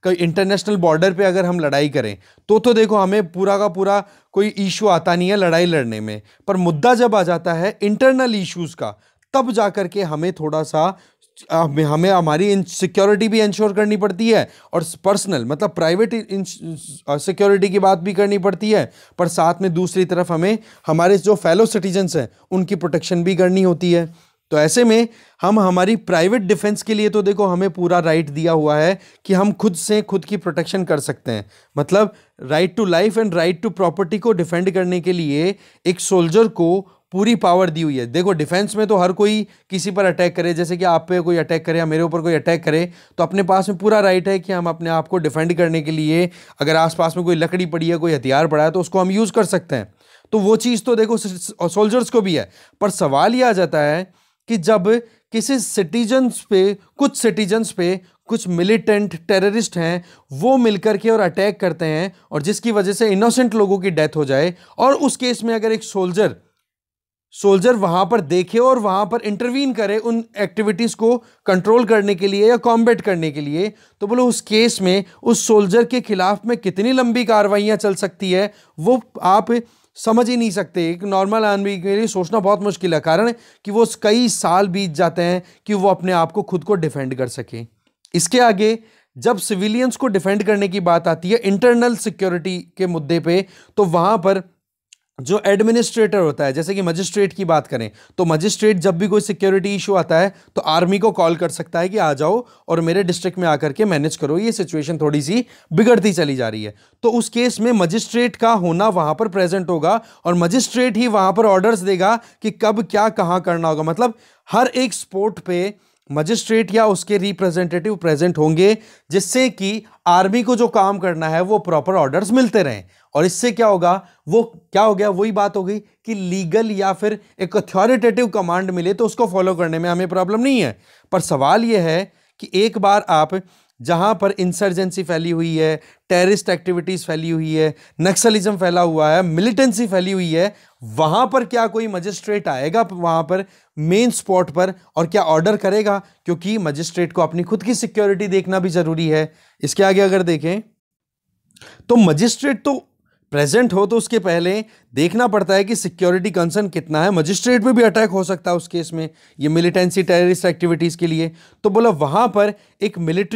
कोई इंटरनेशनल बॉर्डर पे अगर हम लड़ाई करें तो देखो हमें पूरा का पूरा कोई इशू आता नहीं है लड़ाई लड़ने में, पर मुद्दा जब आ जाता है इंटरनल इश्यूज का, तब जाकर के हमें थोड़ा सा हमें हमारी सिक्योरिटी भी इंश्योर करनी पड़ती है, और पर्सनल मतलब प्राइवेट सिक्योरिटी की बात भी करनी पड़ती है, पर साथ में दूसरी तरफ हमें हमारे जो फेलो सिटीजन्स हैं उनकी प्रोटेक्शन भी करनी होती है। तो ऐसे में हम हमारी प्राइवेट डिफेंस के लिए तो देखो हमें पूरा राइट दिया हुआ है कि हम खुद से खुद की प्रोटेक्शन कर सकते हैं, मतलब right to life and right to property को डिफेंड करने के लिए एक सोल्जर को पूरी पावर दी हुई है। देखो डिफेंस में तो हर कोई किसी पर अटैक करे, जैसे कि आप पे कोई अटैक करे या मेरे ऊपर कोई अटैक करे, तो अपने पास में पूरा राइट है कि हम अपने आप को डिफेंड करने के लिए अगर आसपास में कोई लकड़ी पड़ी है, कोई हथियार पड़ा है, तो उसको हम यूज़ कर सकते हैं। तो वो चीज़ तो देखो सोल्जर्स को भी है, पर सवाल ये आ जाता है कि जब किसी कुछ सिटीजन्स पे कुछ मिलिटेंट टेररिस्ट हैं वो मिलकर के और अटैक करते हैं और जिसकी वजह से इनोसेंट लोगों की डेथ हो जाए, और उस केस में अगर एक सोल्जर वहां पर देखे और वहां पर इंटरवीन करे उन एक्टिविटीज को कंट्रोल करने के लिए या कॉम्बैट करने के लिए, तो बोलो उस केस में उस सोल्जर के खिलाफ में कितनी लंबी कार्रवाइयां चल सकती है वो आप समझ ही नहीं सकते। एक नॉर्मल आदमी के लिए सोचना बहुत मुश्किल है, कारण कि वो कई साल बीत जाते हैं कि वो अपने आप को खुद को डिफेंड कर सके। इसके आगे जब सिविलियंस को डिफेंड करने की बात आती है इंटरनल सिक्योरिटी के मुद्दे पे, तो वहां पर जो एडमिनिस्ट्रेटर होता है, जैसे कि मजिस्ट्रेट की बात करें तो मजिस्ट्रेट जब भी कोई सिक्योरिटी इशू आता है तो आर्मी को कॉल कर सकता है कि आ जाओ और मेरे डिस्ट्रिक्ट में आकर के मैनेज करो, ये सिचुएशन थोड़ी सी बिगड़ती चली जा रही है। तो उस केस में मजिस्ट्रेट का होना वहां पर प्रेजेंट होगा और मजिस्ट्रेट ही वहां पर ऑर्डर्स देगा कि कब क्या कहां करना होगा। मतलब हर एक स्पोर्ट पे मजिस्ट्रेट या उसके रिप्रेजेंटेटिव प्रेजेंट होंगे, जिससे कि आर्मी को जो काम करना है वो प्रॉपर ऑर्डर्स मिलते रहें। और इससे क्या होगा, वो क्या हो गया, वही बात हो गई कि लीगल या फिर एक अथॉरिटेटिव कमांड मिले तो उसको फॉलो करने में हमें प्रॉब्लम नहीं है। पर सवाल यह है कि एक बार आप जहां पर इंसर्जेंसी फैली हुई है, टेररिस्ट एक्टिविटीज फैली हुई है, नक्सलिज्म फैला हुआ है, मिलिटेंसी फैली हुई है, वहां पर क्या कोई मजिस्ट्रेट आएगा वहां पर मेन स्पॉट पर और क्या ऑर्डर करेगा? क्योंकि मजिस्ट्रेट को अपनी खुद की सिक्योरिटी देखना भी जरूरी है। इसके आगे अगर देखें तो मजिस्ट्रेट तो प्रेजेंट हो तो उसके पहले देखना पड़ता है कि सिक्योरिटी कंसर्न कितना है। मजिस्ट्रेट पे भी अटैक हो सकता है उस केस में, ये मिलिटेंसी टेररिस्ट एक्टिविटीज के लिए। तो बोला वहां पर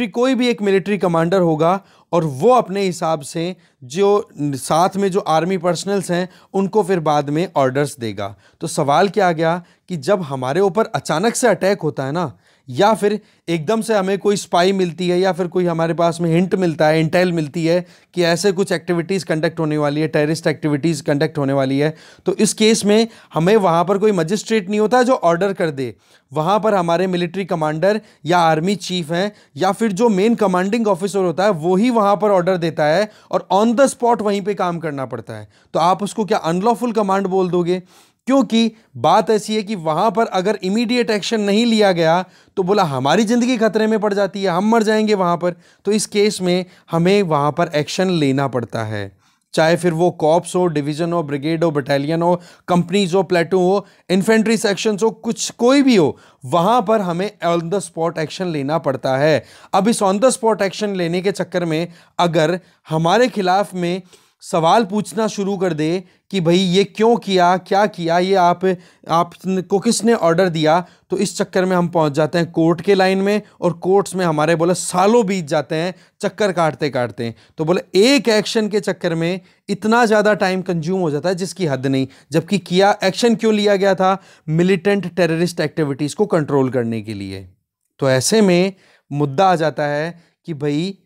कोई भी एक मिलिट्री कमांडर होगा और वो अपने हिसाब से जो साथ में जो आर्मी पर्सनल्स हैं उनको फिर बाद में ऑर्डर्स देगा। तो सवाल क्या आ गया कि जब हमारे ऊपर अचानक से अटैक होता है ना, या फिर एकदम से हमें कोई स्पाई मिलती है या फिर कोई हमारे पास में हिंट मिलता है, इंटेल मिलती है कि ऐसे कुछ एक्टिविटीज़ कंडक्ट होने वाली है, टेररिस्ट एक्टिविटीज़ कंडक्ट होने वाली है, तो इस केस में हमें वहाँ पर कोई मजिस्ट्रेट नहीं होता जो ऑर्डर कर दे। वहाँ पर हमारे मिलिट्री कमांडर या आर्मी चीफ हैं या फिर जो मेन कमांडिंग ऑफिसर होता है वो ही वहाँ पर ऑर्डर देता है और ऑन द स्पॉट वहीं पर काम करना पड़ता है। तो आप उसको क्या अनलॉफुल कमांड बोल दोगे? क्योंकि बात ऐसी है कि वहां पर अगर इमीडिएट एक्शन नहीं लिया गया तो बोला हमारी जिंदगी खतरे में पड़ जाती है, हम मर जाएंगे वहां पर। तो इस केस में हमें वहां पर एक्शन लेना पड़ता है, चाहे फिर वो कॉर्प्स हो, डिवीजन हो, ब्रिगेड हो, बटालियन हो, कंपनीज हो, प्लेटून हो, इन्फेंट्री सेक्शंस हो, कुछ कोई भी हो, वहां पर हमें ऑन द स्पॉट एक्शन लेना पड़ता है। अब इस ऑन द स्पॉट एक्शन लेने के चक्कर में अगर हमारे खिलाफ में सवाल पूछना शुरू कर दे कि भाई ये क्यों किया, क्या किया, ये आपको किसने ऑर्डर दिया, तो इस चक्कर में हम पहुंच जाते हैं कोर्ट के लाइन में और कोर्ट्स में हमारे बोले सालों बीत जाते हैं चक्कर काटते काटते। तो बोले एक एक्शन के चक्कर में इतना ज़्यादा टाइम कंज्यूम हो जाता है जिसकी हद नहीं। जबकि एक्शन क्यों लिया गया था? मिलिटेंट टेररिस्ट एक्टिविटीज़ को कंट्रोल करने के लिए। तो ऐसे में मुद्दा आ जाता है कि भाई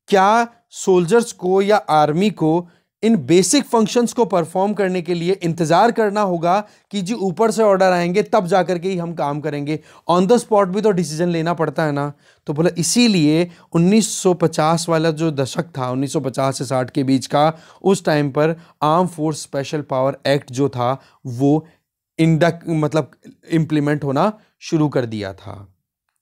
क्या सोल्जर्स को या आर्मी को इन बेसिक फंक्शंस को परफॉर्म करने के लिए इंतजार करना होगा कि जी ऊपर से ऑर्डर आएंगे तब जाकर के ही हम काम करेंगे। ऑन द स्पॉट भी तो डिसीजन लेना पड़ता है ना। तो बोला इसीलिए 1950 वाला जो दशक था, 1950 से 60 के बीच का, उस टाइम पर arm force special power act जो था वो मतलब इंप्लीमेंट होना शुरू कर दिया था।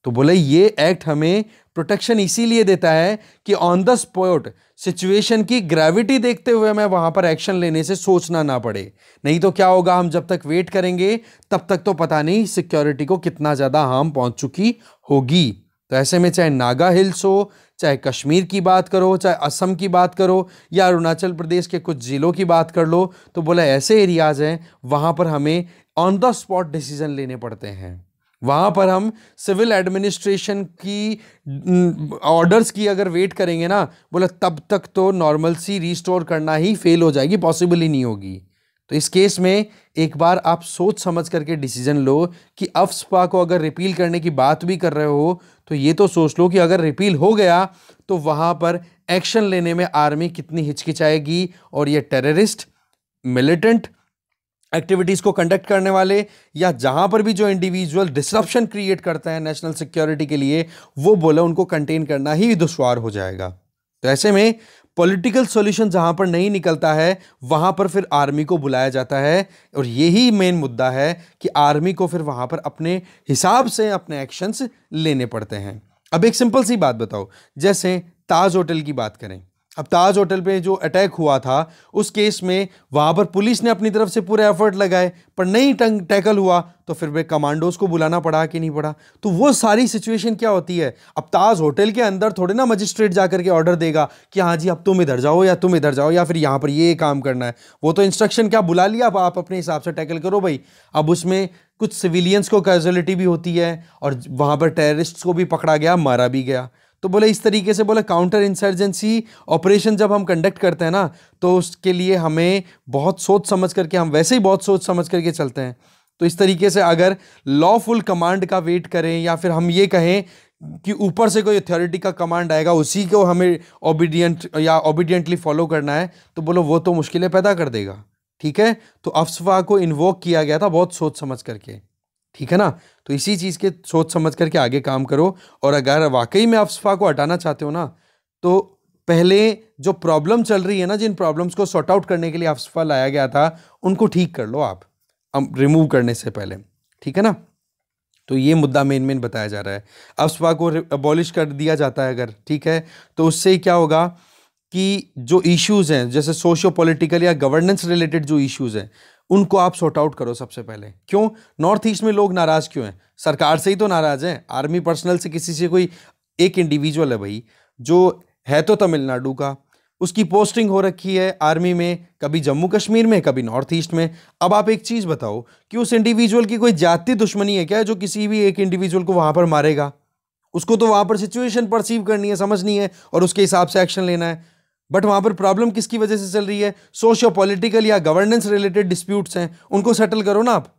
तो बोले ये एक्ट हमें प्रोटेक्शन इसीलिए देता है कि ऑन द स्पॉट सिचुएशन की ग्रेविटी देखते हुए हमें वहां पर एक्शन लेने से सोचना ना पड़े। नहीं तो क्या होगा, हम जब तक वेट करेंगे तब तक तो पता नहीं सिक्योरिटी को कितना ज्यादा हार्म पहुंच चुकी होगी। तो ऐसे में चाहे नागा हिल्स हो, चाहे कश्मीर की बात करो, चाहे असम की बात करो, या अरुणाचल प्रदेश के कुछ जिलों की बात कर लो, तो बोला ऐसे एरियाज हैं वहां पर हमें ऑन द स्पॉट डिसीजन लेने पड़ते हैं। वहां पर हम सिविल एडमिनिस्ट्रेशन की ऑर्डर्स की अगर वेट करेंगे ना, बोला तब तक तो नॉर्मल सी रिस्टोर करना ही फेल हो जाएगी, पॉसिबल ही नहीं होगी। तो इस केस में एक बार आप सोच समझ करके डिसीजन लो कि अफस्पा को अगर रिपील करने की बात भी कर रहे हो तो ये तो सोच लो कि अगर रिपील हो गया तो वहां पर एक्शन लेने में आर्मी कितनी हिचकिचाएगी, और ये टेररिस्ट, मिलिटेंट एक्टिविटीज को कंडक्ट करने वाले, या जहां पर भी जो इंडिविजुअल डिसरप्शन क्रिएट करते हैं नेशनल सिक्योरिटी के लिए, वो बोला उनको कंटेन करना ही दुश्वार हो जाएगा। तो ऐसे में पॉलिटिकल सॉल्यूशन जहां पर नहीं निकलता है वहां पर फिर आर्मी को बुलाया जाता है, और यही मेन मुद्दा है कि आर्मी को फिर वहां पर अपने हिसाब से अपने एक्शंस लेने पड़ते हैं। अब एक सिंपल सी बात बताओ, जैसे ताज होटल की बात करें। अब ताज होटल पे जो अटैक हुआ था उस केस में वहां पर पुलिस ने अपनी तरफ से पूरे एफर्ट लगाए पर नहीं टैकल हुआ, तो फिर वे कमांडोज को बुलाना पड़ा कि नहीं पड़ा। तो वो सारी सिचुएशन क्या होती है, अब ताज होटल के अंदर थोड़े ना मजिस्ट्रेट जाकर के ऑर्डर देगा कि हाँ जी अब तुम इधर जाओ या तुम इधर जाओ या फिर यहाँ पर ये काम करना है। वो तो इंस्ट्रक्शन क्या बुला लिया, अब आप अपने हिसाब से टैकल करो भाई। अब उसमें कुछ सिविलियंस को कैजुअलिटी भी होती है और वहां पर टेररिस्ट्स को भी पकड़ा गया, मारा भी गया। तो बोले इस तरीके से बोले काउंटर इंसर्जेंसी ऑपरेशन जब हम कंडक्ट करते हैं ना, तो उसके लिए हमें बहुत सोच समझ करके, हम वैसे ही बहुत सोच समझ करके चलते हैं। तो इस तरीके से अगर लॉफुल कमांड का वेट करें या फिर हम ये कहें कि ऊपर से कोई अथॉरिटी का कमांड आएगा उसी को हमें ओबीडियंट या ओबीडियंटली फॉलो करना है, तो बोलो वो तो मुश्किलें पैदा कर देगा। ठीक है, तो अफस्पा को इन्वोक किया गया था बहुत सोच समझ करके। ठीक है ना, तो इसी चीज के सोच समझ करके आगे काम करो। और अगर वाकई में अफस्पा को हटाना चाहते हो ना, तो पहले जो प्रॉब्लम चल रही है ना, जिन प्रॉब्लम्स को सॉर्ट आउट करने के लिए अफस्पा लाया गया था, उनको ठीक कर लो आप रिमूव करने से पहले। ठीक है ना, तो ये मुद्दा मेन बताया जा रहा है। अफस्पा को अबॉलिश कर दिया जाता है अगर, ठीक है, तो उससे क्या होगा कि जो इश्यूज हैं जैसे सोशियो पॉलिटिकल या गवर्नेंस रिलेटेड जो इश्यूज हैं उनको आप सॉर्ट आउट करो सबसे पहले। क्यों नॉर्थ ईस्ट में लोग नाराज क्यों हैं? सरकार से ही तो नाराज हैं, आर्मी पर्सनल से किसी से। कोई एक इंडिविजुअल है भाई जो है तो तमिलनाडु का, उसकी पोस्टिंग हो रखी है आर्मी में, कभी जम्मू कश्मीर में कभी नॉर्थ ईस्ट में। अब आप एक चीज बताओ कि उस इंडिविजुअल की कोई जाति दुश्मनी है क्या जो किसी भी एक इंडिविजुअल को वहां पर मारेगा? उसको तो वहां पर सिचुएशन परसीव करनी है, समझनी है और उसके हिसाब से एक्शन लेना है। बट वहां पर प्रॉब्लम किसकी वजह से चल रही है? सोशियो पॉलिटिकल या गवर्नेंस रिलेटेड डिस्प्यूट्स हैं, उनको सेटल करो ना आप।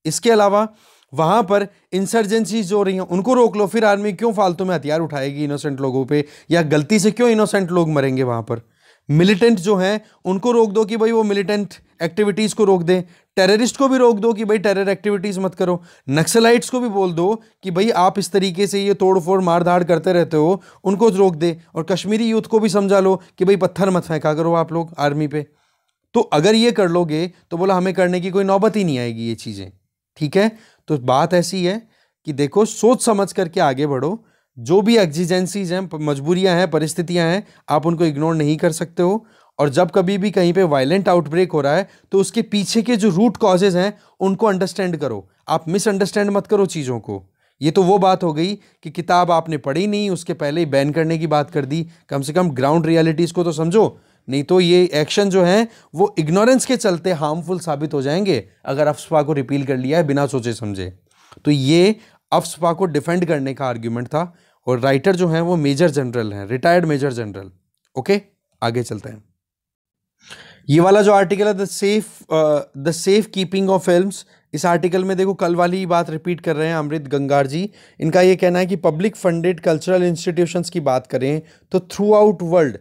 इसके अलावा वहां पर इंसर्जेंसीज जो हो रही हैं उनको रोक लो। फिर आर्मी क्यों फालतू में हथियार उठाएगी इनोसेंट लोगों पे, या गलती से क्यों इनोसेंट लोग मरेंगे वहां पर? मिलिटेंट जो हैं उनको रोक दो कि भाई वो मिलिटेंट एक्टिविटीज को रोक दें। टेररिस्ट को भी रोक दो कि भाई टेरर एक्टिविटीज मत करो। नक्सलाइट्स को भी बोल दो कि भाई आप इस तरीके से ये तोड़ फोड़ मार धाड़ करते रहते हो, उनको रोक दे। और कश्मीरी यूथ को भी समझा लो कि भाई पत्थर मत फेंका करो आप लोग आर्मी पे। तो अगर ये कर लोगे तो बोला हमें करने की कोई नौबत ही नहीं आएगी ये चीजें। ठीक है, तो बात ऐसी है कि देखो सोच समझ करके आगे बढ़ो। जो भी एक्जिजेंसीज हैं, मजबूरियां हैं, परिस्थितियां हैं, आप उनको इग्नोर नहीं कर सकते हो। और जब कभी भी कहीं पे वायलेंट आउटब्रेक हो रहा है तो उसके पीछे के जो रूट कॉजेज हैं उनको अंडरस्टैंड करो। आप मिसअंडरस्टैंड मत करो चीज़ों को। ये तो वो बात हो गई कि किताब आपने पढ़ी नहीं, उसके पहले ही बैन करने की बात कर दी। कम से कम ग्राउंड रियलिटीज़ को तो समझो, नहीं तो ये एक्शन जो है वो इग्नोरेंस के चलते हार्मफुल साबित हो जाएंगे अगर अफस्पा को रिपील कर लिया है बिना सोचे समझे। तो ये अफस्पा को डिफेंड करने का आर्ग्यूमेंट था। और राइटर जो है वो मेजर जनरल हैं, रिटायर्ड मेजर जनरल। ओके, आगे चलते हैं। ये वाला जो आर्टिकल है the safe keeping of films, इस आर्टिकल में देखो कल वाली बात रिपीट कर रहे हैं अमृत गंगार जी। इनका ये कहना है कि पब्लिक फंडेड कल्चरल इंस्टीट्यूशंस की बात करें तो थ्रू आउट वर्ल्ड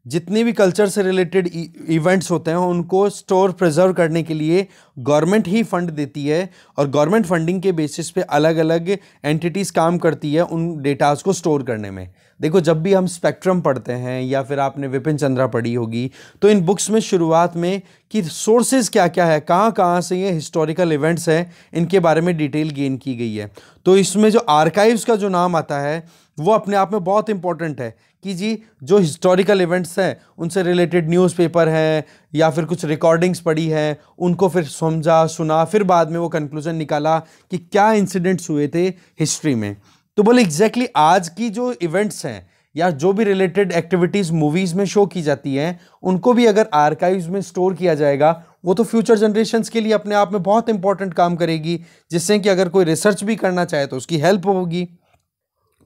जितनी भी कल्चर से रिलेटेड इवेंट्स होते हैं उनको स्टोर प्रिजर्व करने के लिए गवर्नमेंट ही फंड देती है, और गवर्नमेंट फंडिंग के बेसिस पे अलग अलग एंटिटीज़ काम करती है उन डेटाज को स्टोर करने में। देखो, जब भी हम स्पेक्ट्रम पढ़ते हैं या फिर आपने विपिन चंद्रा पढ़ी होगी, तो इन बुक्स में शुरुआत में कि सोर्सेज क्या क्या है, कहाँ कहाँ से ये हिस्टोरिकल इवेंट्स हैं, इनके बारे में डिटेल गेन की गई है। तो इसमें जो आर्काइव्स का जो नाम आता है वो अपने आप में बहुत इंपॉर्टेंट है कि जी जो हिस्टोरिकल इवेंट्स हैं उनसे रिलेटेड न्यूज़पेपर है या फिर कुछ रिकॉर्डिंग्स पढ़ी है, उनको फिर समझा सुना, फिर बाद में वो कंक्लूजन निकाला कि क्या इंसिडेंट्स हुए थे हिस्ट्री में। तो बोले एग्जैक्टली आज की जो इवेंट्स हैं या जो भी रिलेटेड एक्टिविटीज़ मूवीज़ में शो की जाती हैं, उनको भी अगर आर्काइव्स में स्टोर किया जाएगा वो तो फ्यूचर जनरेशन्स के लिए अपने आप में बहुत इंपॉर्टेंट काम करेगी, जिससे कि अगर कोई रिसर्च भी करना चाहे तो उसकी हेल्प होगी।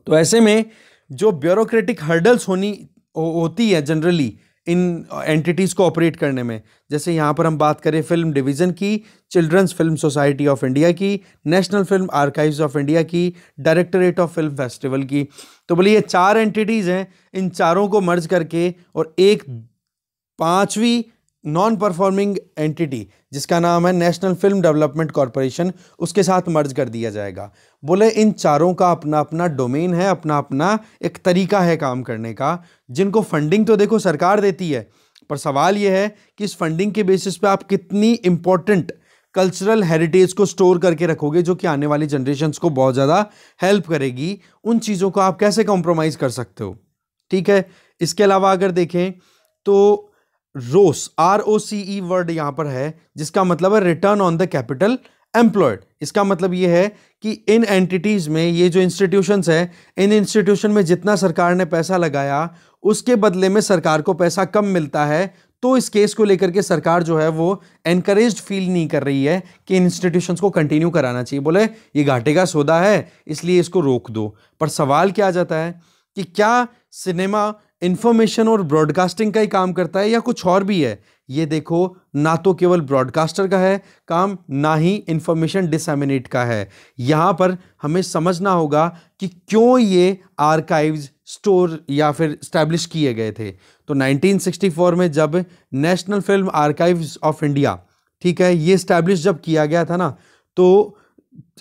तो ऐसे में जो ब्यूरोक्रेटिक हर्डल्स होती है जनरली इन एंटिटीज़ को ऑपरेट करने में, जैसे यहाँ पर हम बात करें फिल्म डिवीज़न की, children's film society of India की, national film archives of India की, डायरेक्टरेट ऑफ फिल्म फेस्टिवल की, तो बोलिए ये 4 एंटिटीज़ हैं। इन चारों को मर्ज करके और एक 5वीं नॉन परफॉर्मिंग एंटिटी जिसका नाम है नेशनल फिल्म डेवलपमेंट कॉरपोरेशन, उसके साथ मर्ज कर दिया जाएगा। बोले इन चारों का अपना अपना डोमेन है, अपना अपना एक तरीका है काम करने का, जिनको फंडिंग तो देखो सरकार देती है, पर सवाल यह है कि इस फंडिंग के बेसिस पे आप कितनी इंपॉर्टेंट कल्चरल हेरिटेज को स्टोर करके रखोगे जो कि आने वाली जनरेशन्स को बहुत ज़्यादा हेल्प करेगी। उन चीज़ों को आप कैसे कॉम्प्रोमाइज़ कर सकते हो, ठीक है। इसके अलावा अगर देखें तो रोस, ROCE वर्ड यहाँ पर है, जिसका मतलब है return on the capital employed. इसका मतलब ये है कि इन एंटिटीज़ में ये जो इंस्टीट्यूशंस है, इन इंस्टीट्यूशन में जितना सरकार ने पैसा लगाया उसके बदले में सरकार को पैसा कम मिलता है, तो इस केस को लेकर के सरकार जो है वो एनकरेज्ड फील नहीं कर रही है कि इन इंस्टीट्यूशंस को कंटिन्यू कराना चाहिए। बोले ये घाटे का सौदा है इसलिए इसको रोक दो। पर सवाल क्या आ जाता है कि क्या सिनेमा इंफॉर्मेशन और ब्रॉडकास्टिंग का ही काम करता है या कुछ और भी है? ये देखो, ना तो केवल ब्रॉडकास्टर का है काम, ना ही इंफॉर्मेशन डिसएमिनेट का है। यहाँ पर हमें समझना होगा कि क्यों ये आर्काइव्स स्टोर या फिर स्टैब्लिश किए गए थे। तो 1964 में जब national film archives of India, ठीक है, ये स्टैब्लिश जब किया गया था ना, तो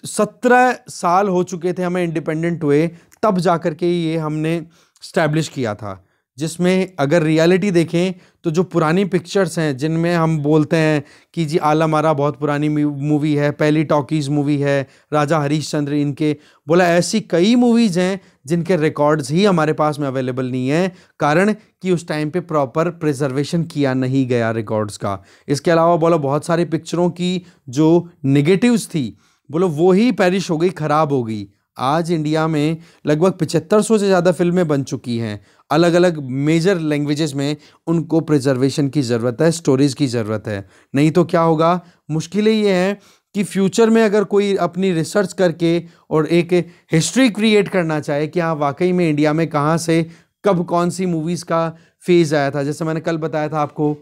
17 साल हो चुके थे हमें इंडिपेंडेंट हुए, तब जाकर के ये हमने स्टैब्लिश किया था। जिसमें अगर रियलिटी देखें तो जो पुरानी पिक्चर्स हैं जिनमें हम बोलते हैं कि जी आलम आरा बहुत पुरानी मूवी है, पहली टॉकीज़ मूवी है, राजा हरीशचंद्र, इनके बोला ऐसी कई मूवीज़ हैं जिनके रिकॉर्ड्स ही हमारे पास में अवेलेबल नहीं है, कारण कि उस टाइम पे प्रॉपर प्रिजर्वेशन किया नहीं गया रिकॉर्ड्स का। इसके अलावा बोला बहुत सारी पिक्चरों की जो नेगेटिव्स थी, बोलो वो ही पेरिश हो गई, ख़राब हो गई। आज इंडिया में लगभग 7500 से ज़्यादा फिल्में बन चुकी हैं अलग अलग मेजर लैंग्वेजेस में। उनको प्रिजर्वेशन की ज़रूरत है, स्टोरेज की ज़रूरत है, नहीं तो क्या होगा, मुश्किलें ये हैं कि फ्यूचर में अगर कोई अपनी रिसर्च करके और एक हिस्ट्री क्रिएट करना चाहे कि हाँ वाकई में इंडिया में कहाँ से कब कौन सी मूवीज़ का फेज़ आया था। जैसे मैंने कल बताया था आपको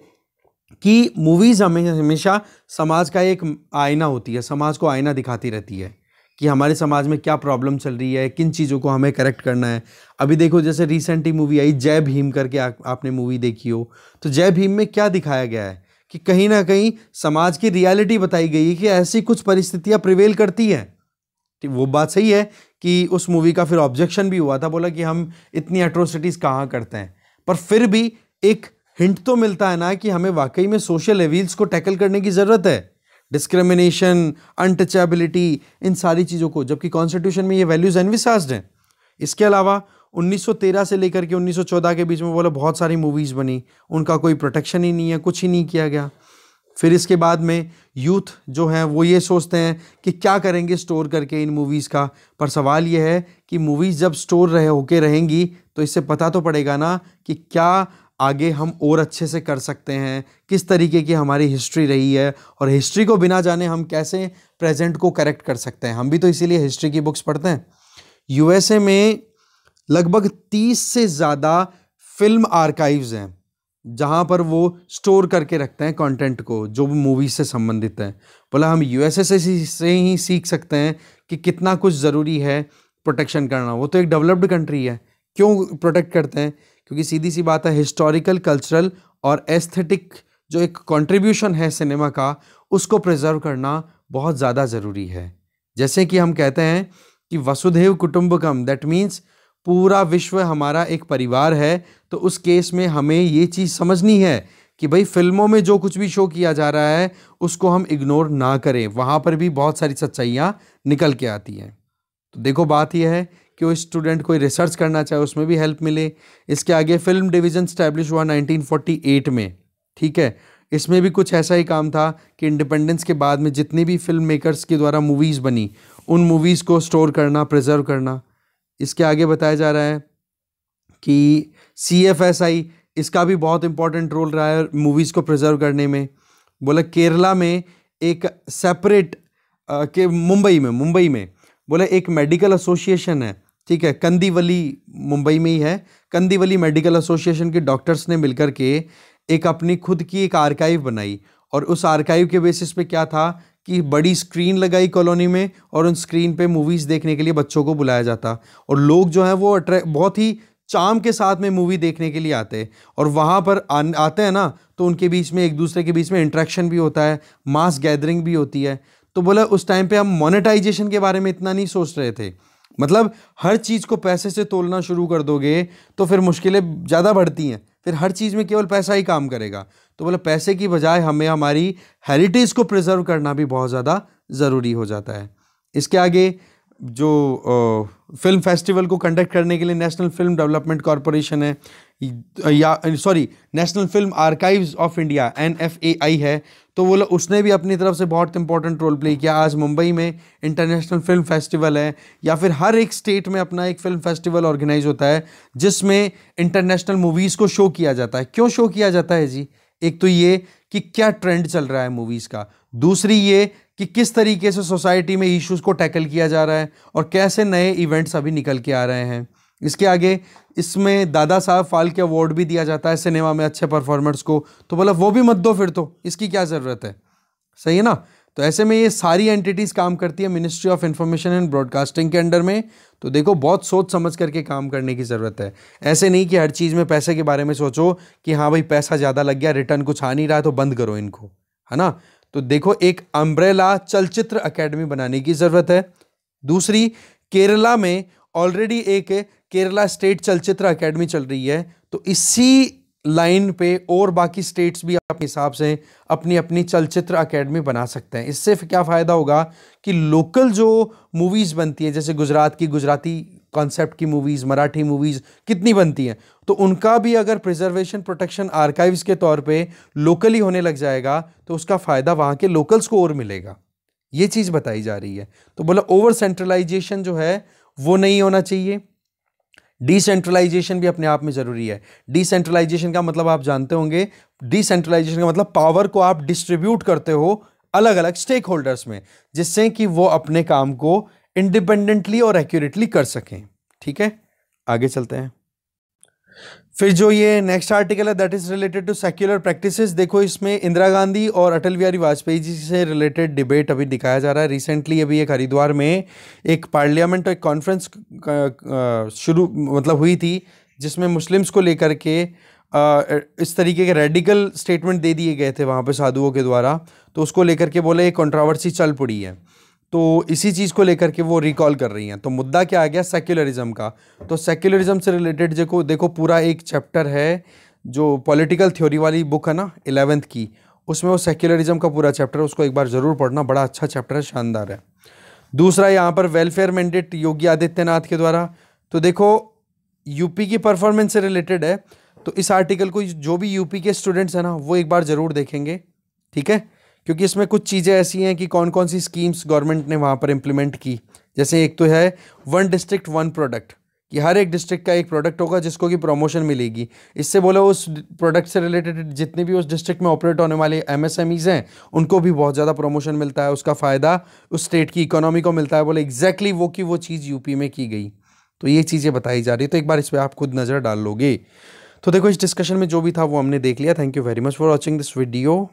कि मूवीज़ हमें हमेशा समाज का एक आईना होती है, समाज को आईना दिखाती रहती है कि हमारे समाज में क्या प्रॉब्लम चल रही है, किन चीज़ों को हमें करेक्ट करना है। अभी देखो जैसे रिसेंटली मूवी आई जय भीम करके, आपने मूवी देखी हो, तो जय भीम में क्या दिखाया गया है कि कहीं ना कहीं समाज की रियलिटी बताई गई है कि ऐसी कुछ परिस्थितियां प्रिवेल करती हैं। वो बात सही है कि उस मूवी का फिर ऑब्जेक्शन भी हुआ था, बोला कि हम इतनी एट्रोसिटीज़ कहाँ करते हैं, पर फिर भी एक हिंट तो मिलता है ना कि हमें वाकई में सोशल एविल्स को टैकल करने की ज़रूरत है, डिस्क्रिमिनेशन, अनटचेबिलिटी, इन सारी चीज़ों को, जबकि कॉन्स्टिट्यूशन में ये वैल्यूज एनविसाज्ड हैं। इसके अलावा 1913 से लेकर के 1914 के बीच में बोले बहुत सारी मूवीज़ बनी, उनका कोई प्रोटेक्शन ही नहीं है, कुछ ही नहीं किया गया। फिर इसके बाद में यूथ जो हैं वो ये सोचते हैं कि क्या करेंगे स्टोर करके इन मूवीज़ का, पर सवाल ये है कि मूवीज़ जब स्टोर होके रहेंगी तो इससे पता तो पड़ेगा ना कि क्या आगे हम और अच्छे से कर सकते हैं, किस तरीके की हमारी हिस्ट्री रही है, और हिस्ट्री को बिना जाने हम कैसे प्रेजेंट को करेक्ट कर सकते हैं। हम भी तो इसीलिए हिस्ट्री की बुक्स पढ़ते हैं। यूएसए में लगभग 30 से ज़्यादा फिल्म आर्काइव्स हैं जहाँ पर वो स्टोर करके रखते हैं कंटेंट को जो मूवी से संबंधित है। बोला हम यूएसए से ही सीख सकते हैं कि कितना कुछ ज़रूरी है प्रोटेक्शन करना। वो तो एक डेवलप्ड कंट्री है, क्यों प्रोटेक्ट करते हैं? क्योंकि सीधी सी बात है, हिस्टोरिकल, कल्चरल और एस्थेटिक जो एक कंट्रीब्यूशन है सिनेमा का, उसको प्रिजर्व करना बहुत ज़्यादा ज़रूरी है। जैसे कि हम कहते हैं कि वसुधैव कुटुंबकम, दैट मीन्स पूरा विश्व हमारा एक परिवार है। तो उस केस में हमें ये चीज़ समझनी है कि भाई फिल्मों में जो कुछ भी शो किया जा रहा है उसको हम इग्नोर ना करें, वहाँ पर भी बहुत सारी सच्चाइयाँ निकल के आती हैं। तो देखो बात यह है कि वो स्टूडेंट कोई रिसर्च करना चाहे उसमें भी हेल्प मिले। इसके आगे फिल्म डिवीज़न स्टैब्लिश हुआ 1948 में, ठीक है। इसमें भी कुछ ऐसा ही काम था कि इंडिपेंडेंस के बाद में जितनी भी फिल्म मेकर्स के द्वारा मूवीज़ बनी, उन मूवीज़ को स्टोर करना, प्रिजर्व करना। इसके आगे बताया जा रहा है कि CFSI, इसका भी बहुत इंपॉर्टेंट रोल रहा है मूवीज़ को प्रिजर्व करने में। बोला केरला में एक सेपरेट के मुंबई में बोला एक मेडिकल एसोसिएशन है, ठीक है, कंदीवली मुंबई में ही है। कंदीवली मेडिकल एसोसिएशन के डॉक्टर्स ने मिलकर के एक अपनी खुद की एक आर्काइव बनाई, और उस आर्काइव के बेसिस पे क्या था कि बड़ी स्क्रीन लगाई कॉलोनी में, और उन स्क्रीन पे मूवीज़ देखने के लिए बच्चों को बुलाया जाता, और लोग जो हैं वो बहुत ही चाम के साथ में मूवी देखने के लिए आते हैं। और वहाँ पर आते हैं ना, तो उनके बीच में एक दूसरे के बीच में इंटरेक्शन भी होता है, मास गैदरिंग भी होती है। तो बोला उस टाइम पे हम मोनेटाइजेशन के बारे में इतना नहीं सोच रहे थे, मतलब हर चीज़ को पैसे से तोलना शुरू कर दोगे तो फिर मुश्किलें ज़्यादा बढ़ती हैं, फिर हर चीज़ में केवल पैसा ही काम करेगा। तो बोला पैसे की बजाय हमें हमारी हेरिटेज को प्रिजर्व करना भी बहुत ज़्यादा ज़रूरी हो जाता है। इसके आगे जो फिल्म फेस्टिवल को कंडक्ट करने के लिए नेशनल फिल्म डेवलपमेंट कॉरपोरेशन है, या sorry national film archives of India NFAI है, तो वो उसने भी अपनी तरफ से बहुत इंपॉर्टेंट रोल प्ले किया। आज मुंबई में इंटरनेशनल फिल्म फेस्टिवल है, या फिर हर एक स्टेट में अपना एक फिल्म फेस्टिवल ऑर्गेनाइज होता है जिसमें इंटरनेशनल मूवीज़ को शो किया जाता है। क्यों शो किया जाता है जी? एक तो ये कि क्या ट्रेंड चल रहा है मूवीज़ का, दूसरी ये कि किस तरीके से सोसाइटी में इश्यूज़ को टैकल किया जा रहा है और कैसे नए इवेंट्स अभी निकल के आ रहे हैं। इसके आगे इसमें दादा साहब फाल्के अवार्ड भी दिया जाता है सिनेमा में अच्छे परफॉर्मर्स को, तो बोला वो भी मत दो फिर, तो इसकी क्या ज़रूरत है, सही है ना। तो ऐसे में ये सारी एंटिटीज़ काम करती है ministry of information and broadcasting के अंडर में। तो देखो बहुत सोच समझ करके काम करने की ज़रूरत है। ऐसे नहीं कि हर चीज़ में पैसे के बारे में सोचो कि हाँ भाई पैसा ज़्यादा लग गया, रिटर्न कुछ आ नहीं रहा है तो बंद करो इनको, है ना। तो देखो एक अम्ब्रेला चलचित्र अकेडमी बनाने की ज़रूरत है। दूसरी, केरला में ऑलरेडी एक केरला स्टेट चलचित्र अकेडमी चल रही है, तो इसी लाइन पे और बाकी स्टेट्स भी अपने हिसाब से अपनी अपनी चलचित्र अकेडमी बना सकते हैं। इससे क्या फ़ायदा होगा कि लोकल जो मूवीज़ बनती है, जैसे गुजरात की गुजराती कॉन्सेप्ट की मूवीज़, मराठी मूवीज़ कितनी बनती हैं, तो उनका भी अगर प्रिजर्वेशन प्रोटेक्शन आर्काइव्स के तौर पे लोकली होने लग जाएगा तो उसका फ़ायदा वहाँ के लोकल्स को और मिलेगा। ये चीज़ बताई जा रही है। तो बोला ओवर सेंट्रलाइजेशन जो है वो नहीं होना चाहिए, डिसेंट्रलाइजेशन भी अपने आप में ज़रूरी है। डिसेंट्रलाइजेशन का मतलब आप जानते होंगे, डिसेंट्रलाइजेशन का मतलब पावर को आप डिस्ट्रीब्यूट करते हो अलग अलग स्टेक होल्डर्स में, जिससे कि वो अपने काम को इंडिपेंडेंटली और एक्यूरेटली कर सकें। ठीक है, आगे चलते हैं। फिर जो ये नेक्स्ट आर्टिकल है that is related to secular practices. देखो इसमें इंदिरा गांधी और अटल बिहारी वाजपेयी जी से रिलेटेड डिबेट अभी दिखाया जा रहा है। रिसेंटली अभी एक हरिद्वार में एक पार्लियामेंट और एक कॉन्फ्रेंस शुरू मतलब हुई थी, जिसमें मुस्लिम्स को लेकर के इस तरीके के रेडिकल स्टेटमेंट दे दिए गए थे वहाँ पे साधुओं के द्वारा। तो उसको लेकर के बोले एक कंट्रोवर्सी चल पड़ी है, तो इसी चीज़ को लेकर के वो रिकॉल कर रही हैं। तो मुद्दा क्या आ गया सेक्युलरिज्म का। तो सेक्युलरिज्म से रिलेटेड देखो पूरा एक चैप्टर है जो पॉलिटिकल थ्योरी वाली बुक है ना 11th की, उसमें वो सेक्युलरिज्म का पूरा चैप्टर है, उसको एक बार ज़रूर पढ़ना, बड़ा अच्छा चैप्टर है, शानदार है। दूसरा यहाँ पर वेलफेयर मैंडेट योगी आदित्यनाथ के द्वारा। तो देखो यूपी की परफॉर्मेंस से रिलेटेड है, तो इस आर्टिकल को जो भी यूपी के स्टूडेंट्स हैं ना वो एक बार ज़रूर देखेंगे, ठीक है, क्योंकि इसमें कुछ चीज़ें ऐसी हैं कि कौन कौन सी स्कीम्स गवर्नमेंट ने वहाँ पर इम्प्लीमेंट की। जैसे एक तो है 1 डिस्ट्रिक्ट 1 प्रोडक्ट, कि हर एक डिस्ट्रिक्ट का एक प्रोडक्ट होगा जिसको कि प्रमोशन मिलेगी। इससे बोला उस प्रोडक्ट से रिलेटेड जितने भी उस डिस्ट्रिक्ट में ऑपरेट होने वाले MSMEs हैं उनको भी बहुत ज़्यादा प्रमोशन मिलता है, उसका फ़ायदा उस स्टेट की इकोनॉमी को मिलता है। बोले एग्जैक्टली वो की वो चीज़ यूपी में की गई। तो ये चीज़ें बताई जा रही है, तो एक बार इस पर आप खुद नज़र डाल लोगे। तो देखो इस डिस्कशन में जो भी था वो हमने देख लिया। Thank you very much for watching this video.